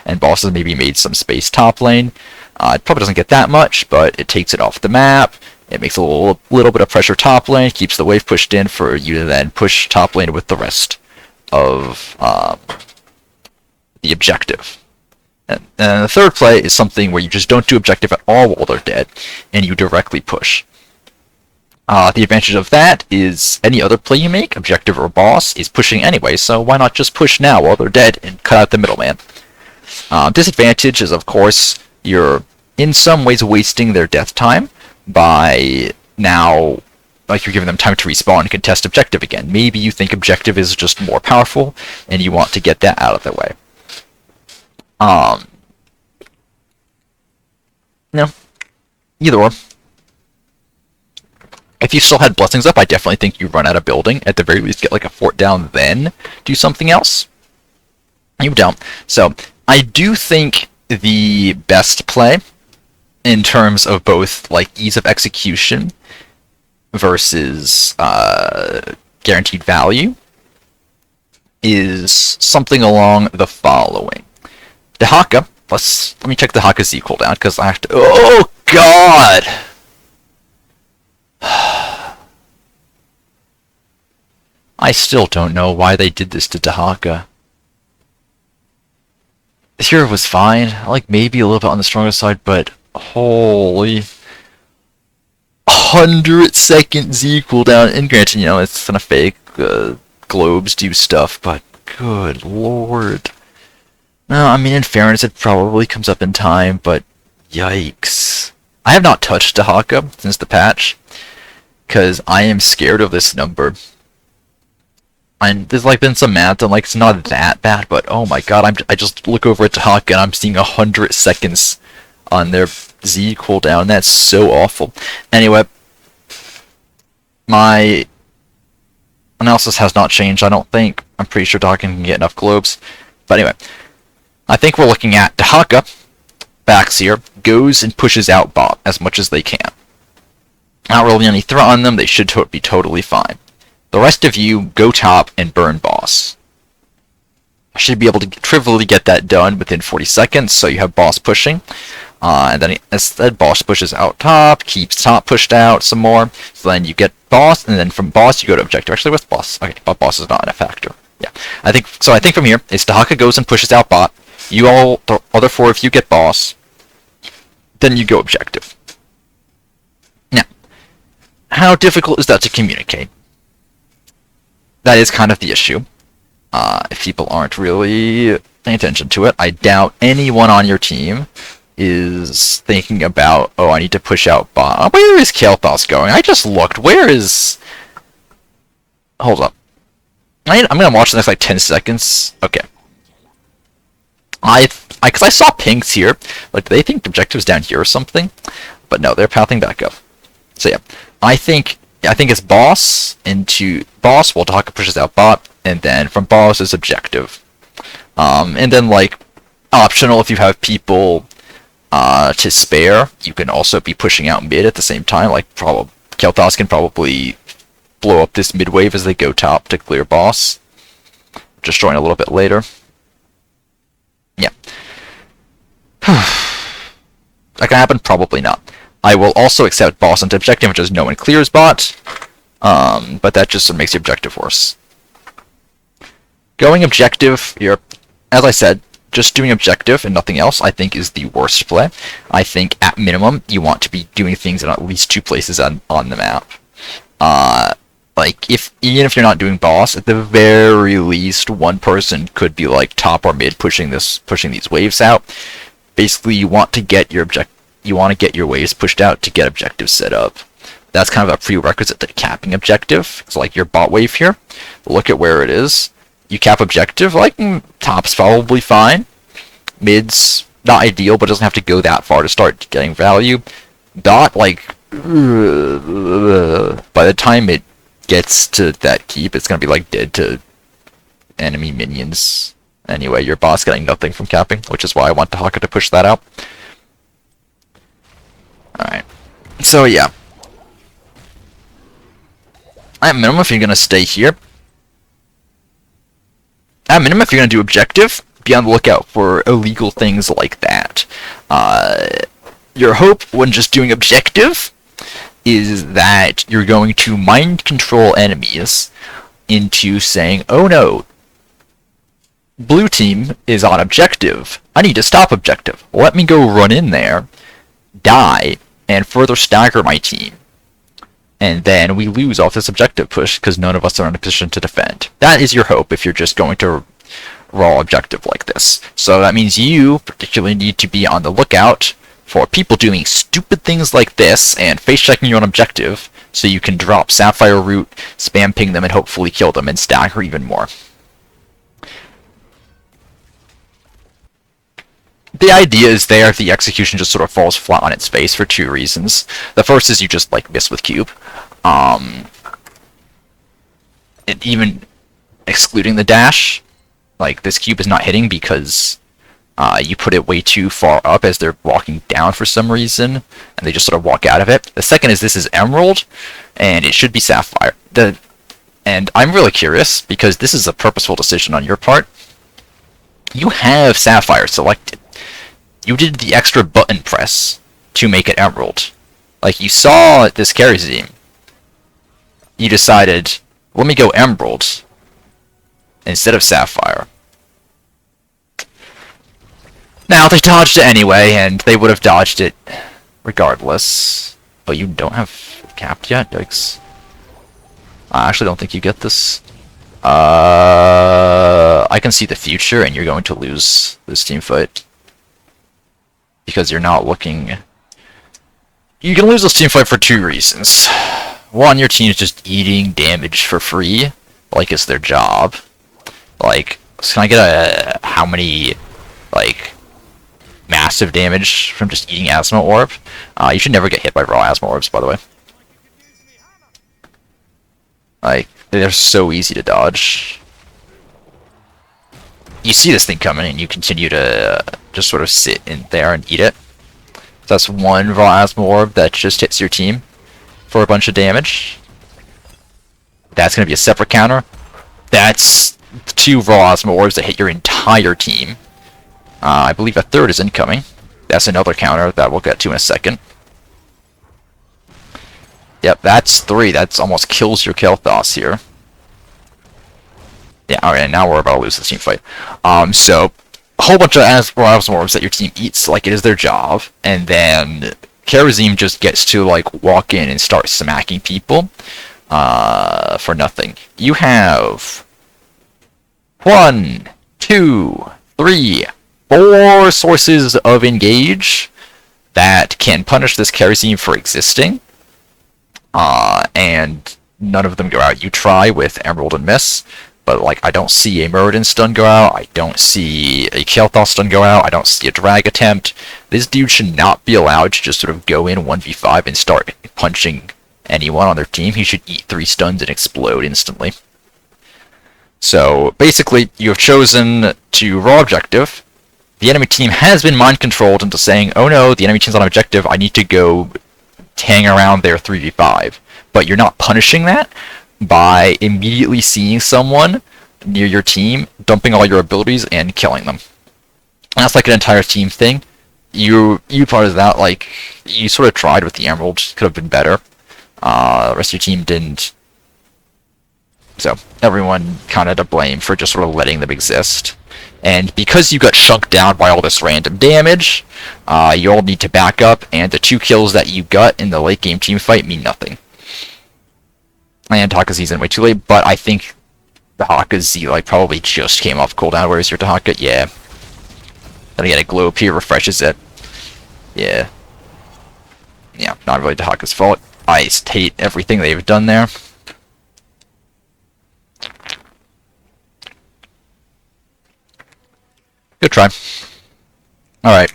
And boss has maybe made some space top lane. It probably doesn't get that much, but it takes it off the map. It makes a little bit of pressure top lane, keeps the wave pushed in for you to then push top lane with the rest of the objective. And the third play is something where you just don't do objective at all while they're dead, and you directly push. The advantage of that is any other play you make, objective or boss, is pushing anyway, so why not just push now while they're dead and cut out the middleman? Disadvantage is, of course, you're in some ways wasting their death time by now, like, you're giving them time to respawn and contest objective again. Maybe you think objective is just more powerful, and you want to get that out of the way. No. Either or. If you still had blessings up, I definitely think you run out of building. At the very least, get like a fort down, then do something else. You don't. So, I do think the best play, in terms of both, like, ease of execution versus guaranteed value, is something along the following. Dehaka, let me check Dehaka's Z cooldown, because I have to... Oh, God! I still don't know why they did this to Dehaka. Here was fine. Like maybe a little bit on the stronger side, but holy 100-second Z cooldown. And granted, you know, it's gonna fake. Globes do stuff, but good lord. No, I mean, in fairness, it probably comes up in time, but yikes. I have not touched Dahaka since the patch, because I am scared of this number. And there's like been some math, and like it's not that bad, but oh my god, I just look over at Dahaka and I'm seeing 100 seconds on their Z cooldown. That's so awful. Anyway, my analysis has not changed, I don't think. I'm pretty sure Dahaka can get enough globes. But anyway, I think we're looking at Dahaka backs here, goes and pushes out bot as much as they can. Not really any threat on them, they should be totally fine. The rest of you go top and burn boss. I should be able to trivially get that done within 40 seconds, so you have boss pushing. And then instead boss pushes out top, keeps top pushed out some more. So then you get boss, and then from boss you go to objective. Actually, with boss? Okay, but boss is not a factor. Yeah, I think from here, is Dahaka goes and pushes out bot. You all, the other 4 of you get boss. Then you go objective. Now, how difficult is that to communicate? That is kind of the issue. If people aren't really paying attention to it, I doubt anyone on your team is thinking about, oh, I need to push out bot. Where is Kael'thas going? I just looked. Where is... Hold up. I'm going to watch the next, like, 10 seconds. Okay. Because I saw pinks here. Like, do they think the objective's down here or something? But no, they're pathing back up. So yeah, I think it's boss into boss while Dahaka pushes out bot, and then from boss is objective. And then like optional if you have people to spare, you can also be pushing out mid at the same time. Like Kael'thas can probably blow up this mid wave as they go top to clear boss. Just join a little bit later. Yeah. That can happen? Probably not. I will also accept boss into objective, which is no one clears bot. But that just makes the objective worse. Going objective here, as I said, just doing objective and nothing else, I think is the worst play. I think at minimum, you want to be doing things in at least 2 places on the map. Like, even if you're not doing boss, at the very least, one person could be like top or mid pushing these waves out. Basically, you want to get your waves pushed out to get objectives set up. That's kind of a prerequisite to capping objective. It's like your bot wave here. Look at where it is. You cap objective, like top's probably fine. Mid's not ideal, but doesn't have to go that far to start getting value. Dot, like, by the time it gets to that keep, it's gonna be like dead to enemy minions. Anyway, your bot's getting nothing from capping, which is why I want Dahaka to push that out. Alright. So yeah. At minimum, if you're gonna stay here, at minimum, if you're gonna do objective, be on the lookout for illegal things like that. Your hope when just doing objective is that you're going to mind control enemies into saying, oh no, blue team is on objective. I need to stop objective. Let me go run in there, die, and further stagger my team. And then we lose off this objective push because none of us are in a position to defend. That is your hope if you're just going to raw objective like this. So that means you particularly need to be on the lookout for people doing stupid things like this and face checking you on objective so you can drop Sapphire Root, spam ping them, and hopefully kill them and stagger even more. The idea is there, the execution just sort of falls flat on its face for 2 reasons. The first is you just, like, miss with cube. Even excluding the dash, like, this cube is not hitting because you put it way too far up as they're walking down for some reason, and they just sort of walk out of it. The second is this is Emerald, and it should be Sapphire. And I'm really curious, because this is a purposeful decision on your part. You have Sapphire selected. You did the extra button press to make it Emerald. Like, you saw this carry team. You decided, let me go Emerald instead of Sapphire. Now, they dodged it anyway, and they would have dodged it regardless. But you don't have capped yet? Yikes. I actually don't think you get this. I can see the future, and you're going to lose this team fight. Because you're not looking... You can lose this team fight for two reasons. One, your team's just eating damage for free, like it's their job. Like, can I get a... how many, like, massive damage from just eating Asthma Orb? You should never get hit by raw Asthma Orbs, by the way. Like, they're so easy to dodge. You see this thing coming, and you continue to just sort of sit in there and eat it. So that's one raw Asthma Orb that just hits your team for a bunch of damage. That's going to be a separate counter. That's two raw Asthma Orbs that hit your entire team. I believe a third is incoming. That's another counter that we'll get to in a second. Yep, that's three. That's almost kills your Kel'Thas here. Yeah, alright, now we're about to lose this team fight. So, a whole bunch of Asthma Orbs that your team eats like it is their job, and then Karazim just gets to, like, walk in and start smacking people for nothing. You have 1, 2, 3, 4 sources of engage that can punish this Karazim for existing. And none of them go out. You try with Emerald and Miss, but like I don't see a Muradin stun go out, I don't see a Kel'Thas stun go out, I don't see a drag attempt. This dude should not be allowed to just sort of go in 1v5 and start punching anyone on their team. He should eat 3 stuns and explode instantly. So basically, you have chosen to raw objective. The enemy team has been mind controlled into saying, oh no, the enemy team's on objective, I need to go hang around there 3v5. But you're not punishing that by immediately seeing someone near your team, dumping all your abilities, and killing them. And that's like an entire team thing. You part of that, like, you sort of tried with the Emerald, could have been better. The rest of your team didn't. So, everyone kind of to blame for just sort of letting them exist. And because you got chunked down by all this random damage, you all need to back up, and the 2 kills that you got in the late game team fight mean nothing. And Tahaka's in way too late, but I think Tahaka's Z like probably just came off cooldown. Where's your Tahaka? Yeah. Then again, a glow up here refreshes it. Yeah. Yeah, not really Tahaka's fault. I hate everything they've done there. Good try. Alright.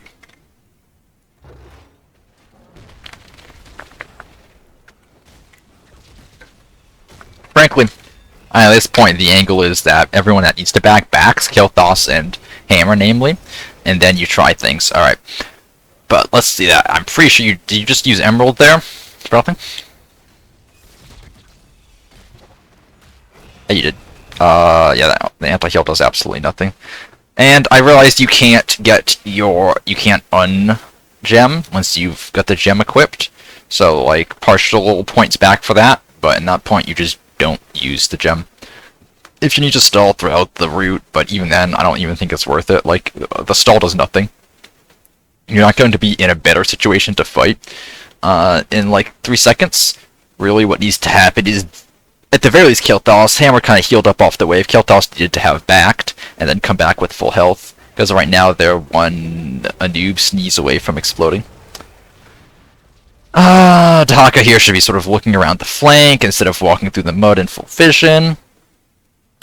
Frankly, at this point, the angle is that everyone that needs to backs Kel'Thas and Hammer, namely, and then you try things. Alright. But let's see that. I'm pretty sure did you just use Emerald there? For nothing? Yeah, you did. Yeah, the anti-heal does absolutely nothing. And I realized you can't un-gem once you've got the gem equipped. So, like, partial points back for that, but in that point you just don't use the gem. If you need to stall throughout the route, but even then, I don't even think it's worth it. Like, the stall does nothing. You're not going to be in a better situation to fight in, like, 3 seconds. Really, what needs to happen is, at the very least, Kel'Thas, Hammer kind of healed up off the wave. Kel'Thas needed to have backed, and then come back with full health. Because right now, they're a noob sneeze away from exploding. Tahaka here should be sort of looking around the flank instead of walking through the mud in full vision.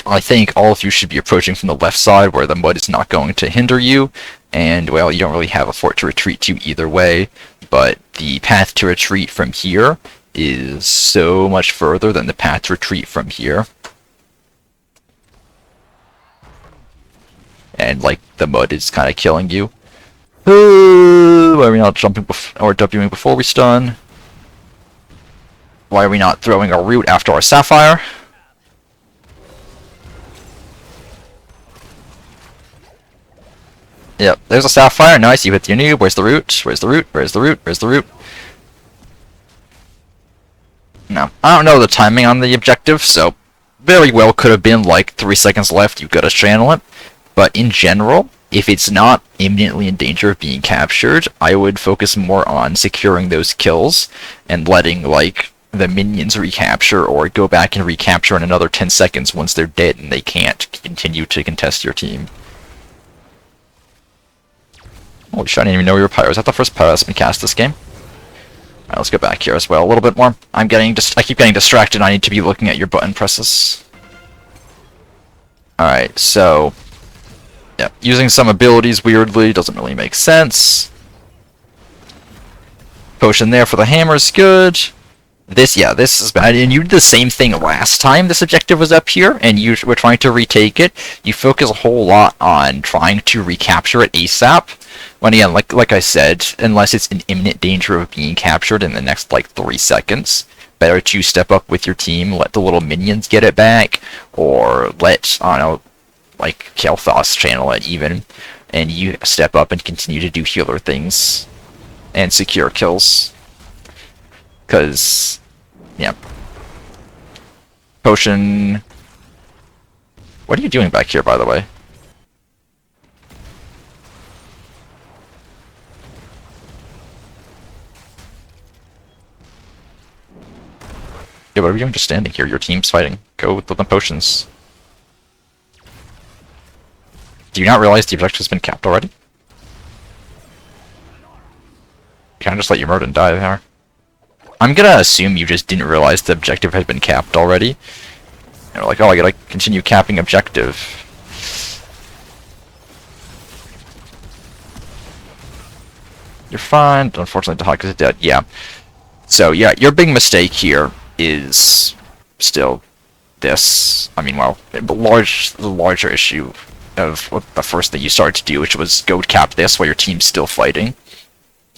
I think all of you should be approaching from the left side where the mud is not going to hinder you. And, well, you don't really have a fort to retreat to either way. But the path to retreat from here is so much further than the path to retreat from here. And, like, the mud is kind of killing you. Why are we not jumping or Wing before we stun? Why are we not throwing our root after our Sapphire? Yep, there's a Sapphire. Nice, you hit your noob. Where's the root? Where's the root? Where's the root? Where's the root? No, I don't know the timing on the objective, so very well could have been like 3 seconds left. You gotta channel it. But in general, if it's not imminently in danger of being captured, I would focus more on securing those kills and letting, like, the minions recapture or go back and recapture in another 10 seconds once they're dead and they can't continue to contest your team. Holy shit, I didn't even know we were pyro. Is that the first pyro that's been cast this game? Alright, let's go back here as well a little bit more. I keep getting distracted. I need to be looking at your button presses. Alright, so yeah, using some abilities weirdly doesn't really make sense. Potion there for the hammer is good. This is bad. And you did the same thing last time this objective was up here, and you were trying to retake it. You focus a whole lot on trying to recapture it ASAP. When again, like I said, unless it's in imminent danger of being captured in the next, like, 3 seconds, better to step up with your team, let the little minions get it back, or let, I don't know, like, Kael'thas channel it even, and you step up and continue to do healer things and secure kills. Because, yeah. Potion. What are you doing back here, by the way? Yeah, what are you doing just standing here? Your team's fighting. Go with the potions. Do you not realize the objective has been capped already? You can't just let your Murden die there. I'm gonna assume you just didn't realize the objective had been capped already. You're like, oh, I gotta continue capping objective. You're fine. Unfortunately, Dahaka's dead. Yeah. So, yeah, your big mistake here is still this. I mean, well, the larger issue of what the first thing you started to do, which was go cap this while your team's still fighting.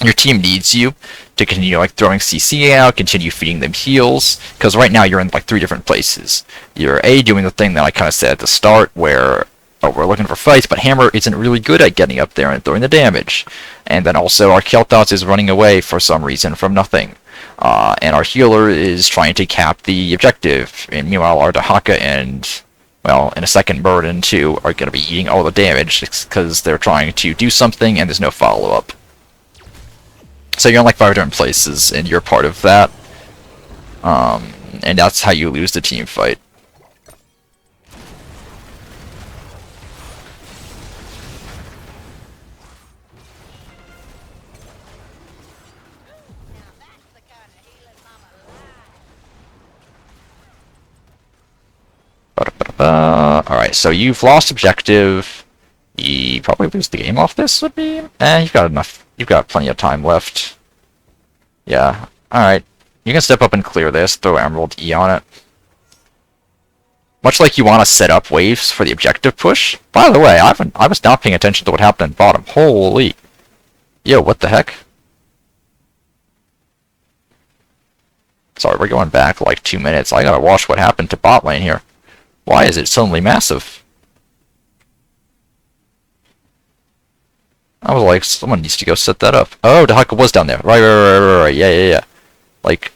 Your team needs you to continue, like, throwing CC out, continue feeding them heals, because right now you're in, like, 3 different places. You're doing the thing that I kind of said at the start, where we're looking for fights, but Hammer isn't really good at getting up there and throwing the damage. And then also our Kael'thas is running away for some reason from nothing. And our healer is trying to cap the objective, and meanwhile our Dahaka and, well, in a second Burden too, are going to be eating all the damage, because they're trying to do something and there's no follow-up. So you're in, like, 5 different places, and you're part of that. And that's how you lose the team fight. Alright, so you've lost objective. You probably lose the game off this, would be? You've got enough. You've got plenty of time left. Yeah. Alright. You can step up and clear this. Throw Emerald E on it. Much like you want to set up waves for the objective push. By the way, I was not paying attention to what happened in bottom. Holy. Yo, what the heck? Sorry, we're going back like 2 minutes. I gotta watch what happened to bot lane here. Why is it suddenly massive? I was like, someone needs to go set that up. Oh, Dahaka was down there. Right. Yeah. Like,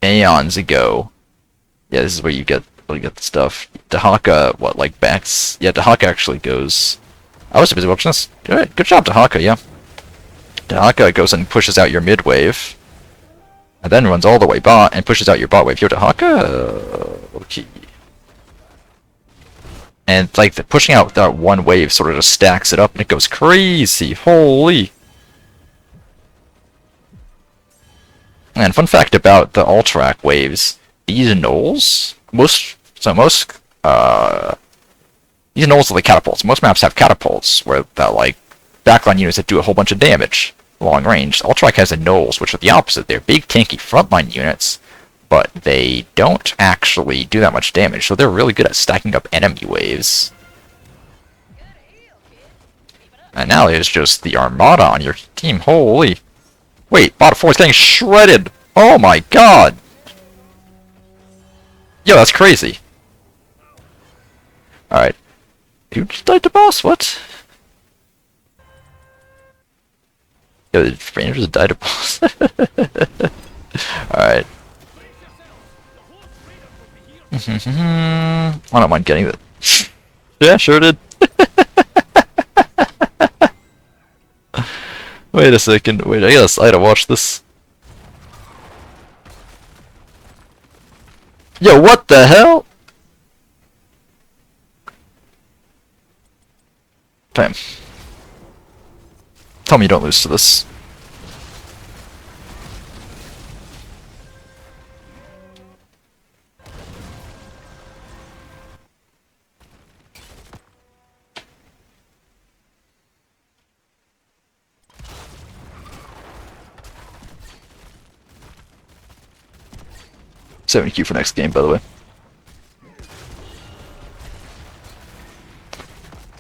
aeons ago. Yeah, this is where you get the stuff. Dahaka, what, like, backs? Yeah, Dahaka actually goes... I was busy watching this. Good job, Dahaka, yeah. Dahaka goes and pushes out your mid wave. And then runs all the way bot and pushes out your bot wave. Yo, Dahaka... Okay. And, like, pushing out that one wave sort of just stacks it up and it goes crazy. Holy. And fun fact about the Alterac waves, these knolls, these knolls are like catapults. Most maps have catapults, where that, like, backline units that do a whole bunch of damage, long range. Alterac has the knolls, which are the opposite. They're big, tanky frontline units, but they don't actually do that much damage, so they're really good at stacking up enemy waves. And now there's just the Armada on your team. Holy. Wait, bot 4 is getting shredded! Oh my god! Yo, that's crazy. Alright. Who just died to boss? What? Yo, the Ranger just died to boss. Alright. I don't mind getting that. Yeah, sure did. Wait a second. Wait, I gotta watch this. Yo, what the hell? Damn. Tell me you don't lose to this. $70Q for next game, by the way.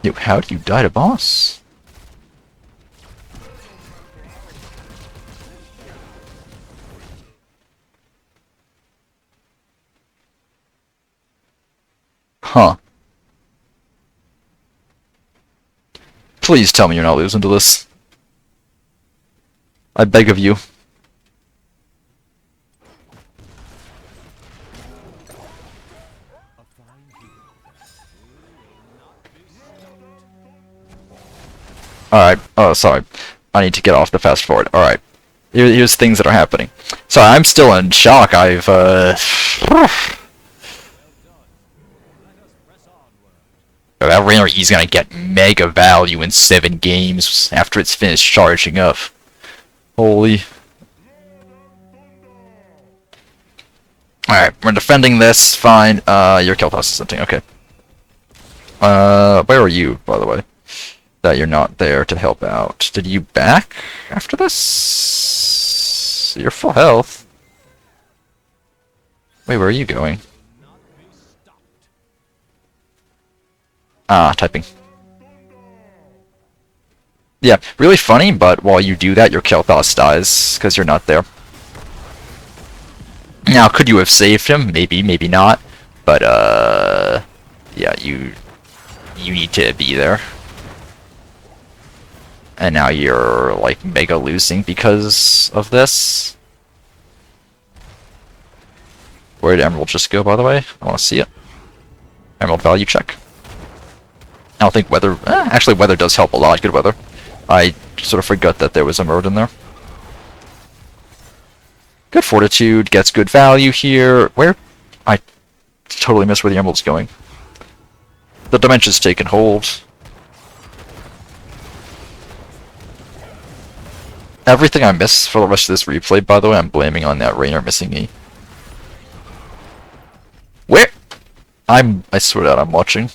Yo, how do you die to boss? Huh. Please tell me you're not losing to this. I beg of you. Alright, oh sorry. I need to get off the fast forward. Alright. Here's things that are happening. Sorry, I'm still in shock. That Rainer E's gonna get mega value in 7 games after it's finished charging up. Holy. Alright, we're defending this, fine. Your kill toss is something, okay. Where are you, by the way? That you're not there to help out. Did you back after this? You're full health. Wait, where are you going? Ah, typing. Yeah, really funny, but while you do that, your Kel'Thas dies, because you're not there. Now, could you have saved him? Maybe, maybe not. But, yeah, you need to be there. And now you're, like, mega losing because of this. Where did Emerald just go, by the way? I want to see it. Emerald value check. I don't think weather... actually, weather does help a lot. Good weather. I sort of forgot that there was a Emerald in there. Good fortitude. Gets good value here. Where? I totally missed where the Emerald's going. The Dimension's taken hold. Everything I miss for the rest of this replay, by the way, I'm blaming on that Rainer missing E. Where? I swear to God, I'm watching.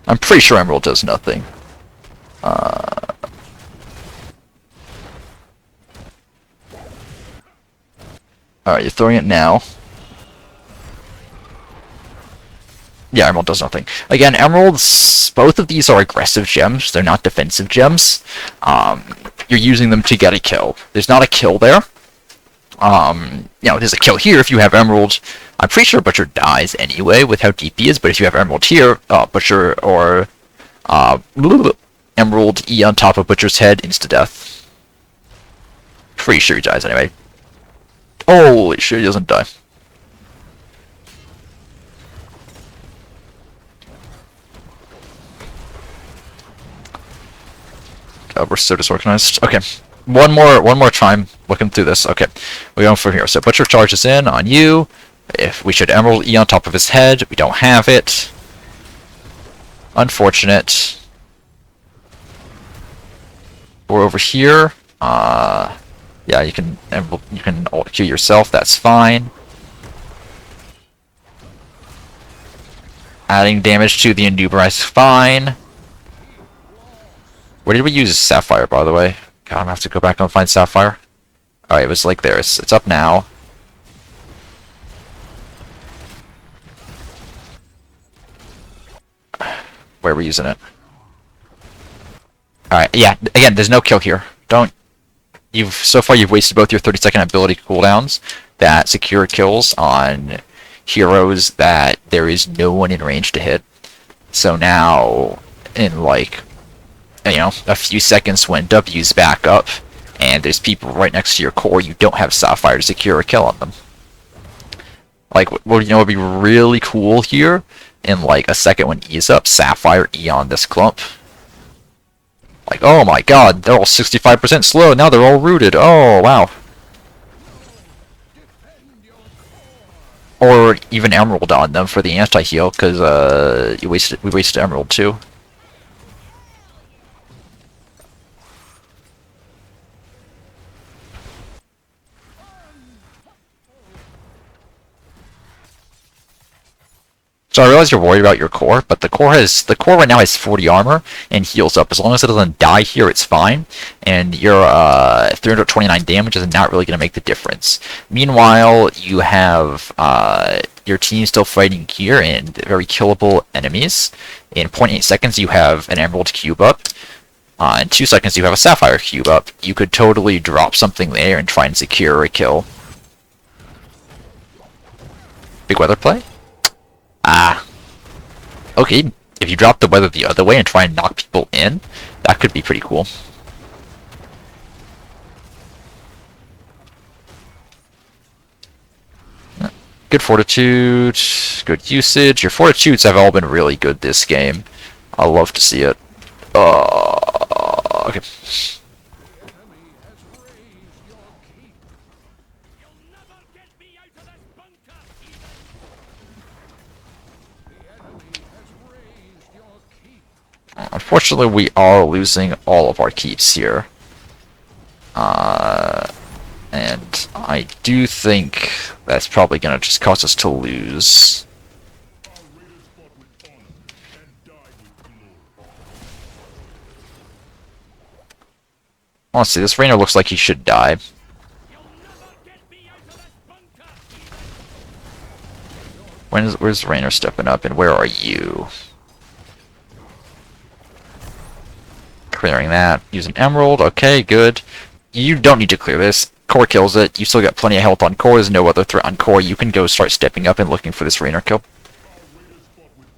I'm pretty sure Emerald does nothing. Alright, you're throwing it now. Yeah, Emerald does nothing. Again, Emeralds, both of these are aggressive gems. They're not defensive gems. You're using them to get a kill. There's not a kill there. You know, there's a kill here if you have Emerald. I'm pretty sure Butcher dies anyway with how deep he is, but if you have Emerald here, Butcher or Emerald E on top of Butcher's head, insta-death. Pretty sure he dies anyway. Holy shit, he doesn't die. God, we're so disorganized. Okay. One more time looking through this. Okay, we're going from here. So Butcher charges in on you. If we should Emerald E on top of his head, we don't have it. Unfortunate. We're over here. Yeah, you can ult Q yourself. That's fine. Adding damage to the Enduberize, fine. Where did we use Sapphire, by the way? God, I'm gonna have to go back and find Sapphire. Alright, it was like there. It's up now. Where are we using it? Alright, yeah, again, there's no kill here. So far you've wasted both your 30-second ability cooldowns that secure kills on heroes that there is no one in range to hit. So now, in like, you know, a few seconds when W's back up, and there's people right next to your core, you don't have Sapphire to secure a kill on them. Like, what you know would be really cool here in like a second when E's up. Sapphire E on this clump. Like, oh my god, they're all 65% slow, now they're all rooted. Oh, wow. Or even Emerald on them for the anti-heal, because we wasted Emerald too. So I realize you're worried about your core, but the core right now has 40 armor and heals up. As long as it doesn't die here, it's fine. And your 329 damage is not really going to make the difference. Meanwhile, you have your team still fighting here and very killable enemies. In 0.8 seconds, you have an Emerald cube up. In 2 seconds, you have a Sapphire cube up. You could totally drop something there and try and secure a kill. Big weather play? Ah. Okay, if you drop the weather the other way and try and knock people in, that could be pretty cool. Good fortitude, good usage. Your fortitudes have all been really good this game. I love to see it. Okay. Unfortunately, we are losing all of our keeps here. And I do think that's probably going to just cause us to lose. Honestly, this Rainer looks like he should die. Where's Rainer stepping up, and where are you? Clearing that. Use an Emerald. Okay, good. You don't need to clear this. Core kills it. You still got plenty of health on core. There's no other threat on core. You can go start stepping up and looking for this Rainer kill.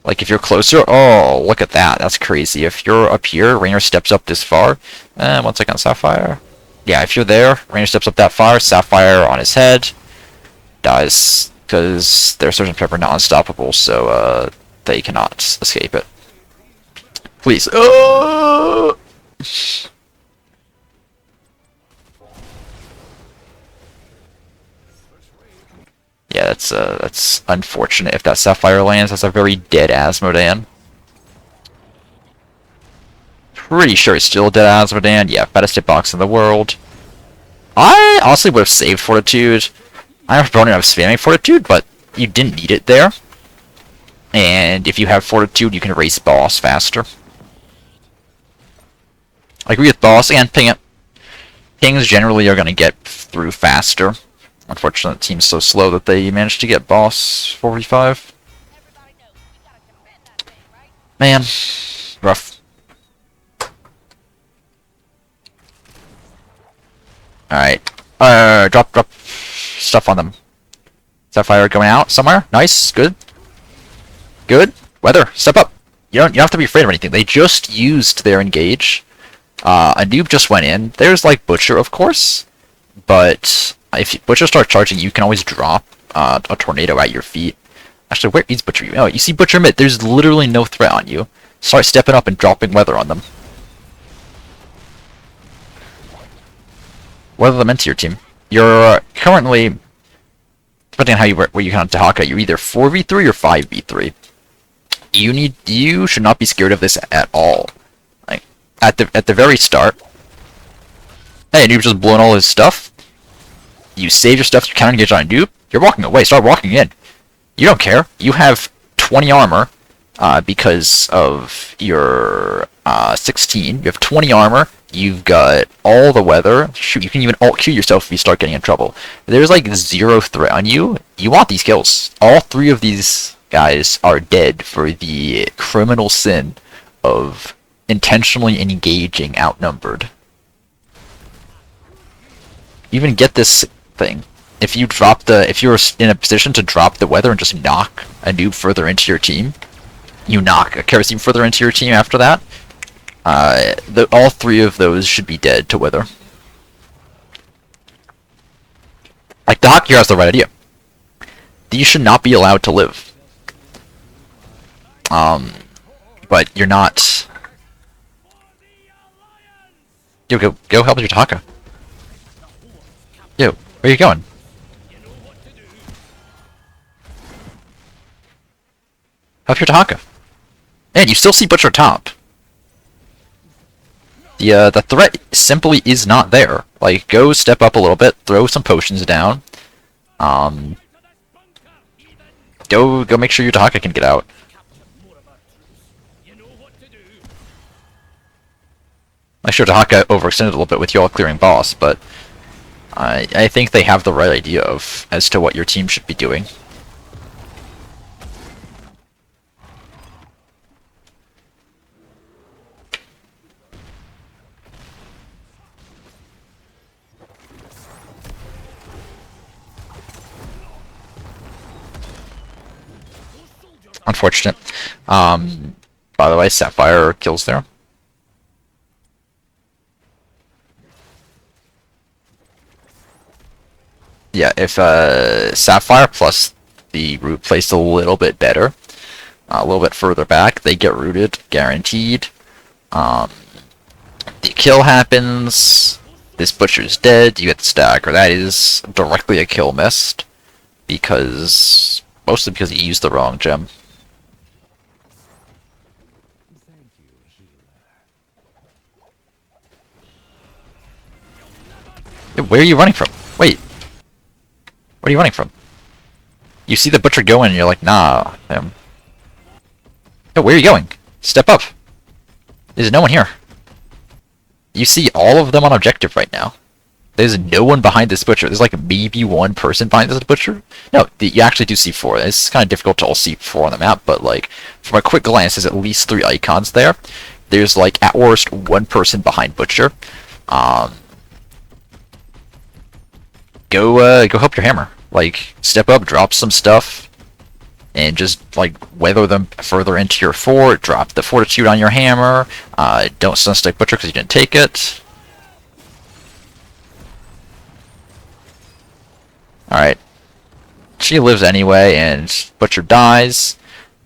Like, if you're closer... Oh, look at that. That's crazy. If you're up here, Rainer steps up this far. 1 second, Sapphire. Yeah, if you're there, Rainer steps up that far. Sapphire on his head. Dies. Because they're Sgt. Pepper not unstoppable, so they cannot escape it. Please. Oh! Yeah, that's unfortunate. If that Sapphire lands, that's a very dead Asmodan. Pretty sure it's still a dead Asmodan. Yeah, baddest hitbox in the world. I honestly would have saved Fortitude. I'm a proponent of spamming Fortitude, but you didn't need it there. And if you have Fortitude, you can race boss faster. I agree with boss and ping it. Pings generally are going to get through faster. Unfortunately, the team's so slow that they managed to get boss 45. Man, rough. Alright. Drop stuff on them. Sapphire going out somewhere. Nice. Good. Good. Weather, step up. You don't have to be afraid of anything. They just used their engage. A noob just went in. There's like Butcher, of course. But if Butcher starts charging, you can always drop a tornado at your feet. Actually, where is Butcher? Oh, you see Butcher mid. There's literally no threat on you. Start stepping up and dropping weather on them. What are them into your team? You're currently, depending on where you count Tahaka, you're either 4v3 or 5v3. You should not be scared of this at all. Like at the very start. Hey, Noob just blowing all his stuff. You save your stuff, you counter engage on a Noob. You're walking away. Start walking in. You don't care. You have 20 armor because of your 16. You have 20 armor. You've got all the weather. Shoot, you can even alt Q yourself if you start getting in trouble. There's like 0 threat on you. You want these kills. All 3 of these guys are dead for the criminal sin of intentionally engaging outnumbered. Even get this thing. If you're in a position to drop the weather and just knock a noob further into your team, you knock a kerosene further into your team after that, all 3 of those should be dead to weather. Like, the Hawk here has the right idea. These should not be allowed to live. But you're not. Yo, go help your Taka. Yo, where are you going? Help your Taka. Man, you still see Butcher top. The threat simply is not there. Like, go step up a little bit, throw some potions down. Go make sure your Taka can get out. I'm sure Tahaka overextended a little bit with y'all clearing boss, but I think they have the right idea of as to what your team should be doing. Unfortunate. By the way, Sapphire kills there. Yeah, if Sapphire plus the root placed a little bit better, a little bit further back, they get rooted, guaranteed. The kill happens, this Butcher's dead, you get the stagger. That is directly a kill missed, mostly because he used the wrong gem. Where are you running from? Wait. What are you running from? You see the Butcher going and you're like, nah, him. Yo, where are you going? Step up. There's no one here. You see all of them on objective right now. There's no one behind this Butcher. There's like maybe one person behind this Butcher. No, you actually do see 4. It's kind of difficult to all see 4 on the map, but like, from a quick glance, there's at least 3 icons there. There's like, at worst, 1 person behind Butcher. Go help your hammer. Like, step up, drop some stuff, and just, like, weather them further into your fort, drop the fortitude on your hammer, don't sunstick Butcher because you didn't take it. Alright. She lives anyway, and Butcher dies,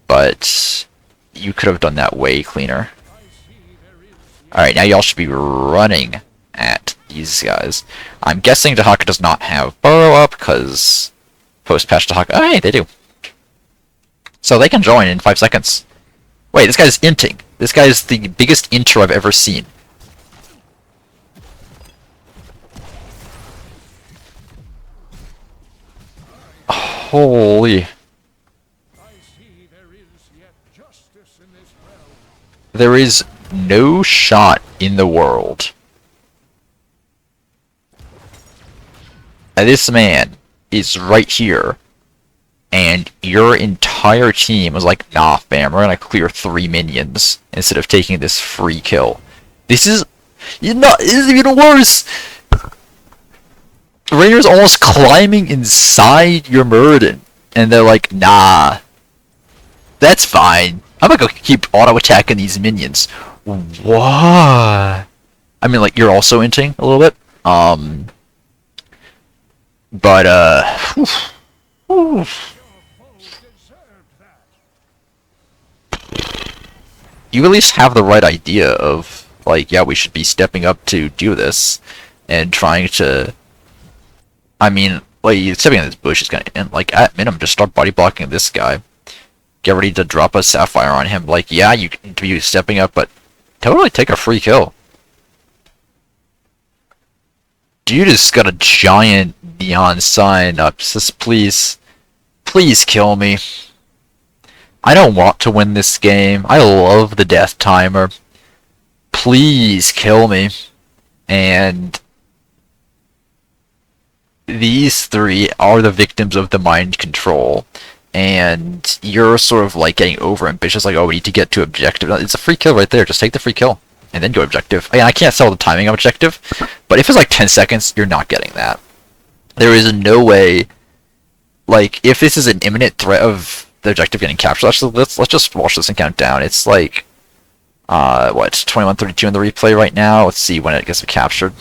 but you could have done that way cleaner. Alright, now y'all should be running at these guys. I'm guessing Tahaka does not have Burrow up, because post-patch Tahaka... Oh, hey, they do. So they can join in 5 seconds. Wait, this guy's inting. This guy is the biggest inter I've ever seen. Holy... There is no shot in the world. And this man is right here, and your entire team was like, nah fam, we're gonna clear 3 minions instead of taking this free kill. This is even worse! Rainer's almost climbing inside your Muradin, and they're like, nah, that's fine. I'm gonna go keep auto-attacking these minions. What? I mean, like, you're also inting a little bit. But, you at least have the right idea of, like, yeah, we should be stepping up to do this, and trying to... I mean, like, stepping in this bush is gonna end. Like, at minimum, just start body blocking this guy. Get ready to drop a Sapphire on him. Like, yeah, you can be stepping up, but totally take a free kill. Dude has got a giant neon sign up. Just please kill me. I don't want to win this game. I love the death timer. Please kill me. And these 3 are the victims of the mind control. And you're sort of like getting over ambitious, like, oh, we need to get to objective. It's a free kill right there. Just take the free kill and then go objective. Again, I can't sell the timing of objective, but if it's like 10 seconds, you're not getting that. There is no way, like, if this is an imminent threat of the objective getting captured, let's just watch this and count down. It's like, what, 21:32 in the replay right now? Let's see when it gets captured.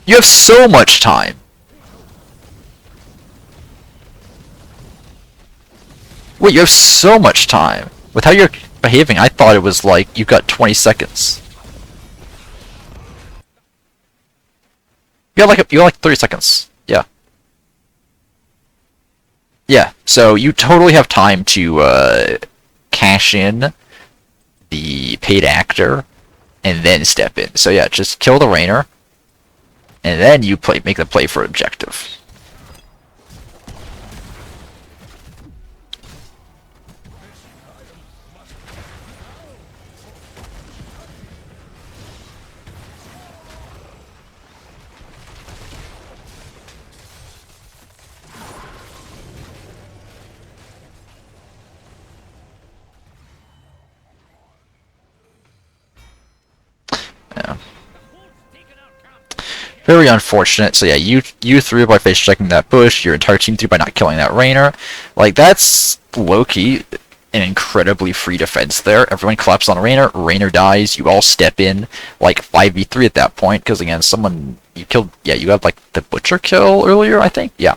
You have so much time. Wait, you have so much time. With how you're behaving, I thought it was like you got 20 seconds. You got like 30 seconds. Yeah. Yeah. So you totally have time to cash in the paid actor and then step in. So yeah, just kill the Rainer, and then you make the play for objective. Yeah. Very unfortunate. So yeah, you threw by face checking that bush. Your entire team threw by not killing that Rainer. Like, that's low-key an incredibly free defense there. Everyone collapses on Rainer. Rainer dies. You all step in like 5v3 at that point because again, someone you killed. Yeah, you had like the butcher kill earlier, I think. Yeah.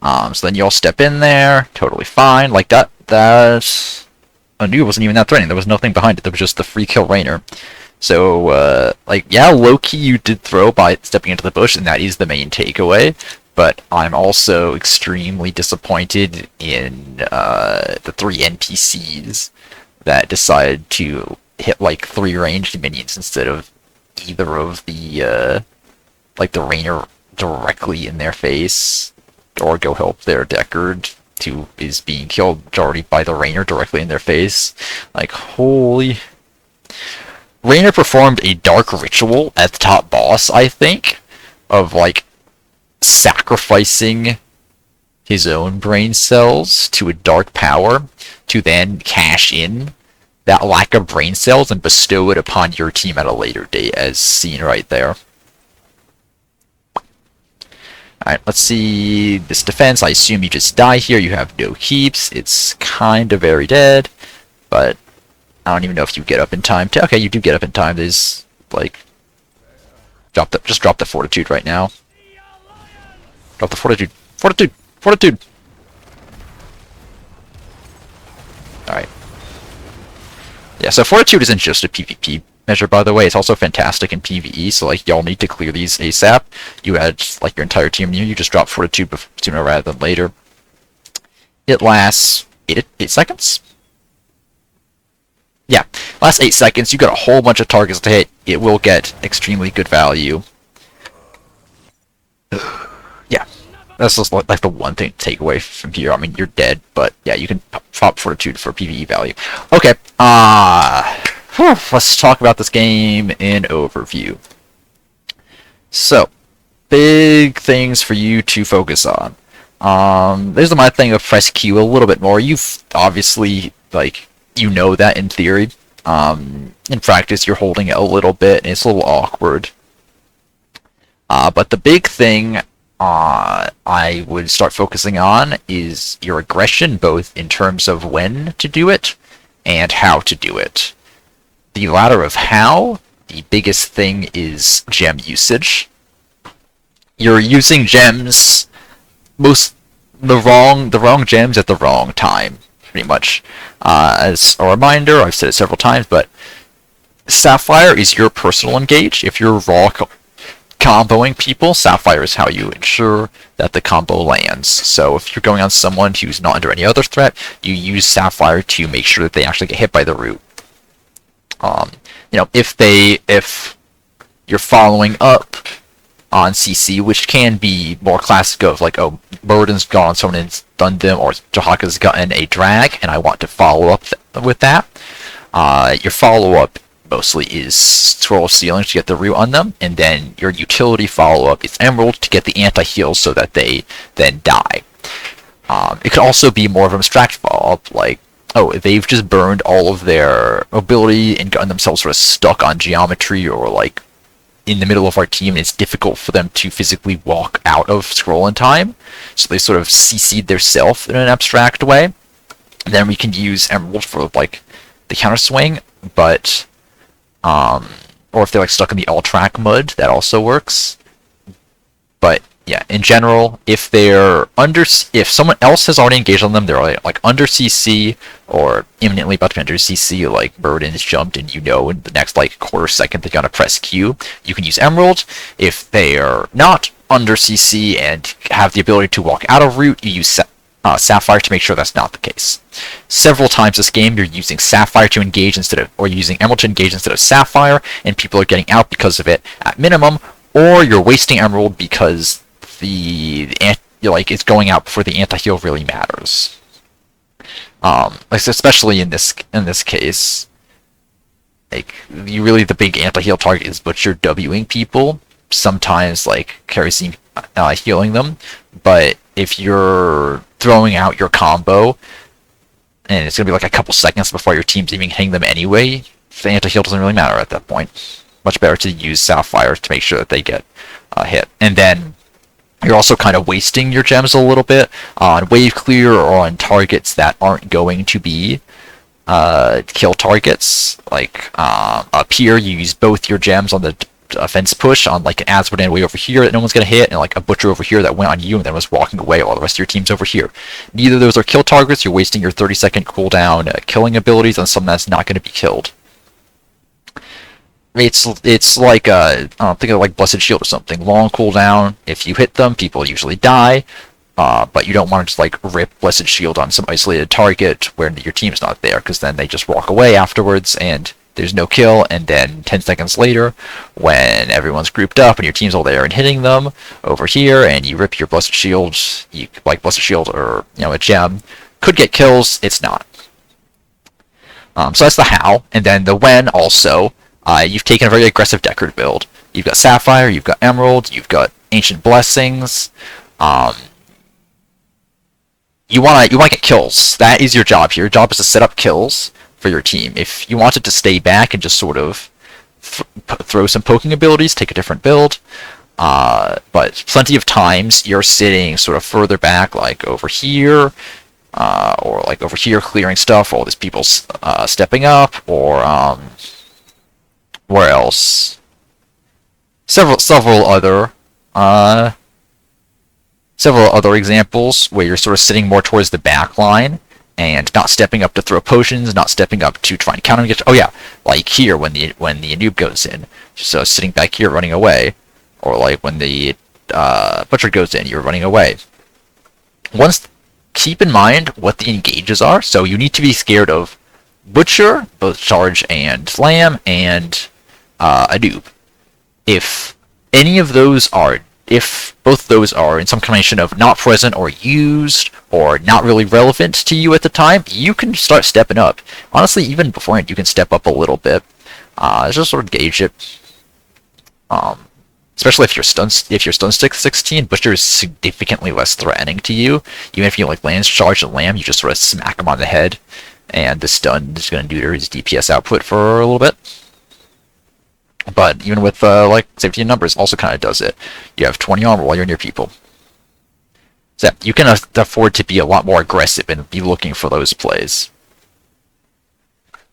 So then you all step in there. Totally fine. Like that. That Anu wasn't even that threatening. There was nothing behind it. There was just the free kill Rainer. So, like, yeah, low-key you did throw by stepping into the bush, and that is the main takeaway. But I'm also extremely disappointed in the 3 NPCs that decided to hit, like, 3 ranged minions instead of either of the, like, the Rainer directly in their face, or go help their Deckard, who is being killed already by the Rainer directly in their face. Like, holy... Rainer performed a dark ritual at the top boss, I think, of, like, sacrificing his own brain cells to a dark power to then cash in that lack of brain cells and bestow it upon your team at a later date, as seen right there. Alright, let's see this defense. I assume you just die here. You have no keeps. It's kind of very dead, but I don't even know if you get up in time to... Okay, you do get up in time. There's, like... Just drop the fortitude right now. Drop the fortitude. Fortitude! Fortitude! Alright. Yeah, so fortitude isn't just a PvP measure, by the way. It's also fantastic in PvE, so, like, y'all need to clear these ASAP. You had, like, your entire team here. You just drop fortitude sooner rather than later. It lasts 8 seconds? Yeah, last 8 seconds, you got a whole bunch of targets to hit. It will get extremely good value. Yeah, that's just like the one thing to take away from here. I mean, you're dead, but yeah, you can pop fortitude for PvE value. Okay, let's talk about this game in overview. So, big things for you to focus on. There's my thing of press Q a little bit more. You've obviously, like... You know that in theory. In practice, you're holding it a little bit, and it's a little awkward. But the big thing I would start focusing on is your aggression, both in terms of when to do it and how to do it. The latter of how, the biggest thing is gem usage. You're using gems, the wrong gems at the wrong time. Pretty much. As a reminder, I've said it several times, but Sapphire is your personal engage. If you're raw comboing people, Sapphire is how you ensure that the combo lands. So if you're going on someone who's not under any other threat, you use Sapphire to make sure that they actually get hit by the root. You know, if you're following up on CC, which can be more classic of like, oh, Burden's gone on someone and stunned them, or Jahaka's gotten a drag, and I want to follow up with that. Your follow-up mostly is Scroll of Sealing to get the root on them, and then your utility follow-up is Emerald to get the anti-heal so that they then die. It could also be more of an abstract follow-up, like, oh, they've just burned all of their ability and gotten themselves sort of stuck on geometry, or like, in the middle of our team, and it's difficult for them to physically walk out of Scroll in time, so they sort of CC'd their self in an abstract way. And then we can use Emerald for like the counter swing, but or if they're like stuck in the all track mud, that also works. But yeah, in general, if they're if someone else has already engaged on them, they're like under CC or imminently about to be under CC, like Burden's jumped, and in the next like quarter second they're gonna press Q, you can use Emerald. If they are not under CC and have the ability to walk out of route, you use Sapphire to make sure that's not the case. Several times this game, you're using Sapphire to engage or using Emerald to engage instead of Sapphire, and people are getting out because of it at minimum, or you're wasting Emerald because it's going out before the anti-heal really matters. Especially in this case, the big anti-heal target is Butcher Wing people. Sometimes Kerosene healing them, but if you're throwing out your combo and it's gonna be like a couple seconds before your team's even hitting them anyway, the anti-heal doesn't really matter at that point. Much better to use Sapphire to make sure that they get hit, and then you're also kind of wasting your gems a little bit on wave clear or on targets that aren't going to be kill targets. Up here, you use both your gems on the offense push on an Asmodean way over here that no one's going to hit, and a Butcher over here that went on you and then was walking away while the rest of your team's over here. Neither of those are kill targets. You're wasting your 30-second cooldown killing abilities on something that's not going to be killed. It's like think of like Blessed Shield or something. Long cooldown. If you hit them, people usually die. But you don't want to just rip Blessed Shield on some isolated target where your team's not there, because then they just walk away afterwards and there's no kill. And then 10 seconds later, when everyone's grouped up and your team's all there and hitting them over here, and you rip your Blessed Shield, Blessed Shield or a gem, could get kills. It's not. So that's the how, and then the when also. You've taken a very aggressive Deckard build. You've got Sapphire, you've got Emerald, you've got Ancient Blessings. You wanna get kills. That is your job here. Your job is to set up kills for your team. If you wanted to stay back and just sort of throw some poking abilities, take a different build. But plenty of times you're sitting sort of further back, like over here, or over here clearing stuff. All these people stepping up, or where else? Several other examples where you're sort of sitting more towards the back line and not stepping up to throw potions, not stepping up to try and counter engage. Oh yeah, like here when the noob goes in, just sitting back here running away, or when the Butcher goes in, you're running away. Keep in mind what the engages are. So you need to be scared of Butcher, both charge and slam, and a noob. If both those are in some combination of not present or used or not really relevant to you at the time, you can start stepping up. Honestly, even beforehand, you can step up a little bit. Just sort of gauge it. Especially if you're stun stick 16, Butcher is significantly less threatening to you. Even if you lands charge and lamb, you just sort of smack him on the head, and the stun is going to do his DPS output for a little bit. But even with safety in numbers, also kind of does it. You have 20 armor while you're near people. So you can afford to be a lot more aggressive and be looking for those plays.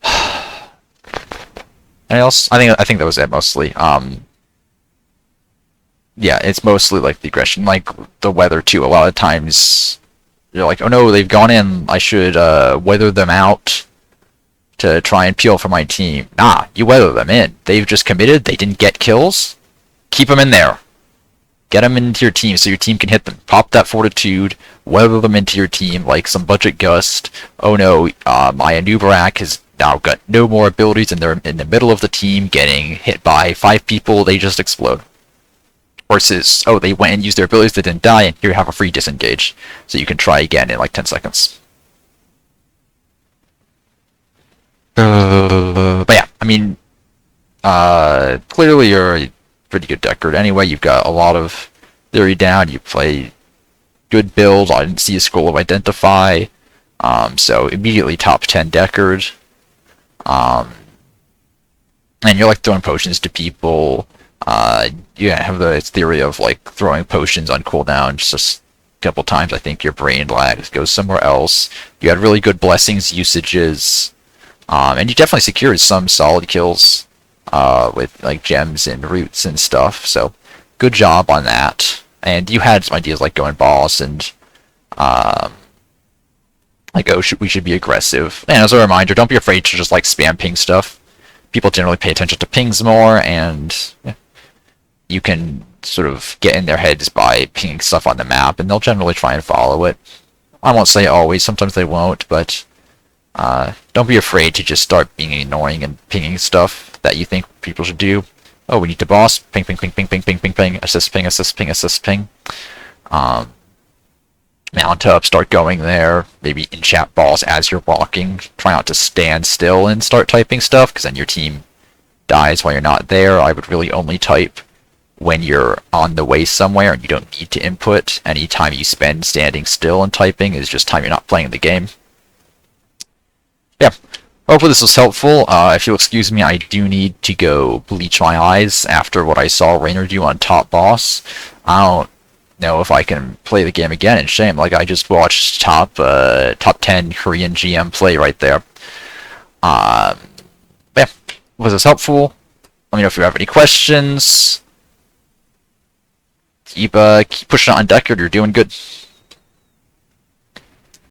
Anything else? I think that was it mostly. Yeah, it's mostly the aggression, the weather too. A lot of times you're like, oh no, they've gone in. I should weather them out to try and peel for my team. Nah, you weather them in. They've just committed. They didn't get kills. Keep them in there. Get them into your team so your team can hit them. Pop that fortitude. Weather them into your team like some budget gust. Oh no, my Anubarak has now got no more abilities, and they're in the middle of the team getting hit by 5 people. They just explode. Versus, oh, they went and used their abilities, they didn't die, and here you have a free disengage. So you can try again in 10 seconds. But yeah, I mean, clearly you're a pretty good Deckard anyway. You've got a lot of theory down. You play good build. I didn't see a scroll of identify. So immediately top 10 Deckard. And you're throwing potions to people. You have the theory of throwing potions on cooldown just a couple times. I think your brain lag goes somewhere else. You had really good blessings usages. And you definitely secured some solid kills with gems and roots and stuff. So good job on that. And you had some ideas like going boss and um, like, oh, we should be aggressive. And as a reminder, don't be afraid to just like spam ping stuff. People generally pay attention to pings more, and yeah, you can sort of get in their heads by pinging stuff on the map, and they'll generally try and follow it. I won't say always, sometimes they won't, but don't be afraid to just start being annoying and pinging stuff that you think people should do. Oh, we need to boss. Ping, ping, ping, ping, ping, ping, ping, ping. Assist, ping, assist, ping, assist, ping. Mount up, start going there. Maybe in-chat balls as you're walking. Try not to stand still and start typing stuff, because then your team dies while you're not there. I would really only type when you're on the way somewhere and you don't need to input. Any time you spend standing still and typing is just time you're not playing the game. Yeah, hopefully this was helpful. If you'll excuse me, I do need to go bleach my eyes after what I saw Raynor do on Top Boss. I don't know if I can play the game again, and shame. Like, I just watched top 10 Korean GM play right there. Yeah, was this helpful? Let me know if you have any questions. Keep pushing on Deckard, you're doing good.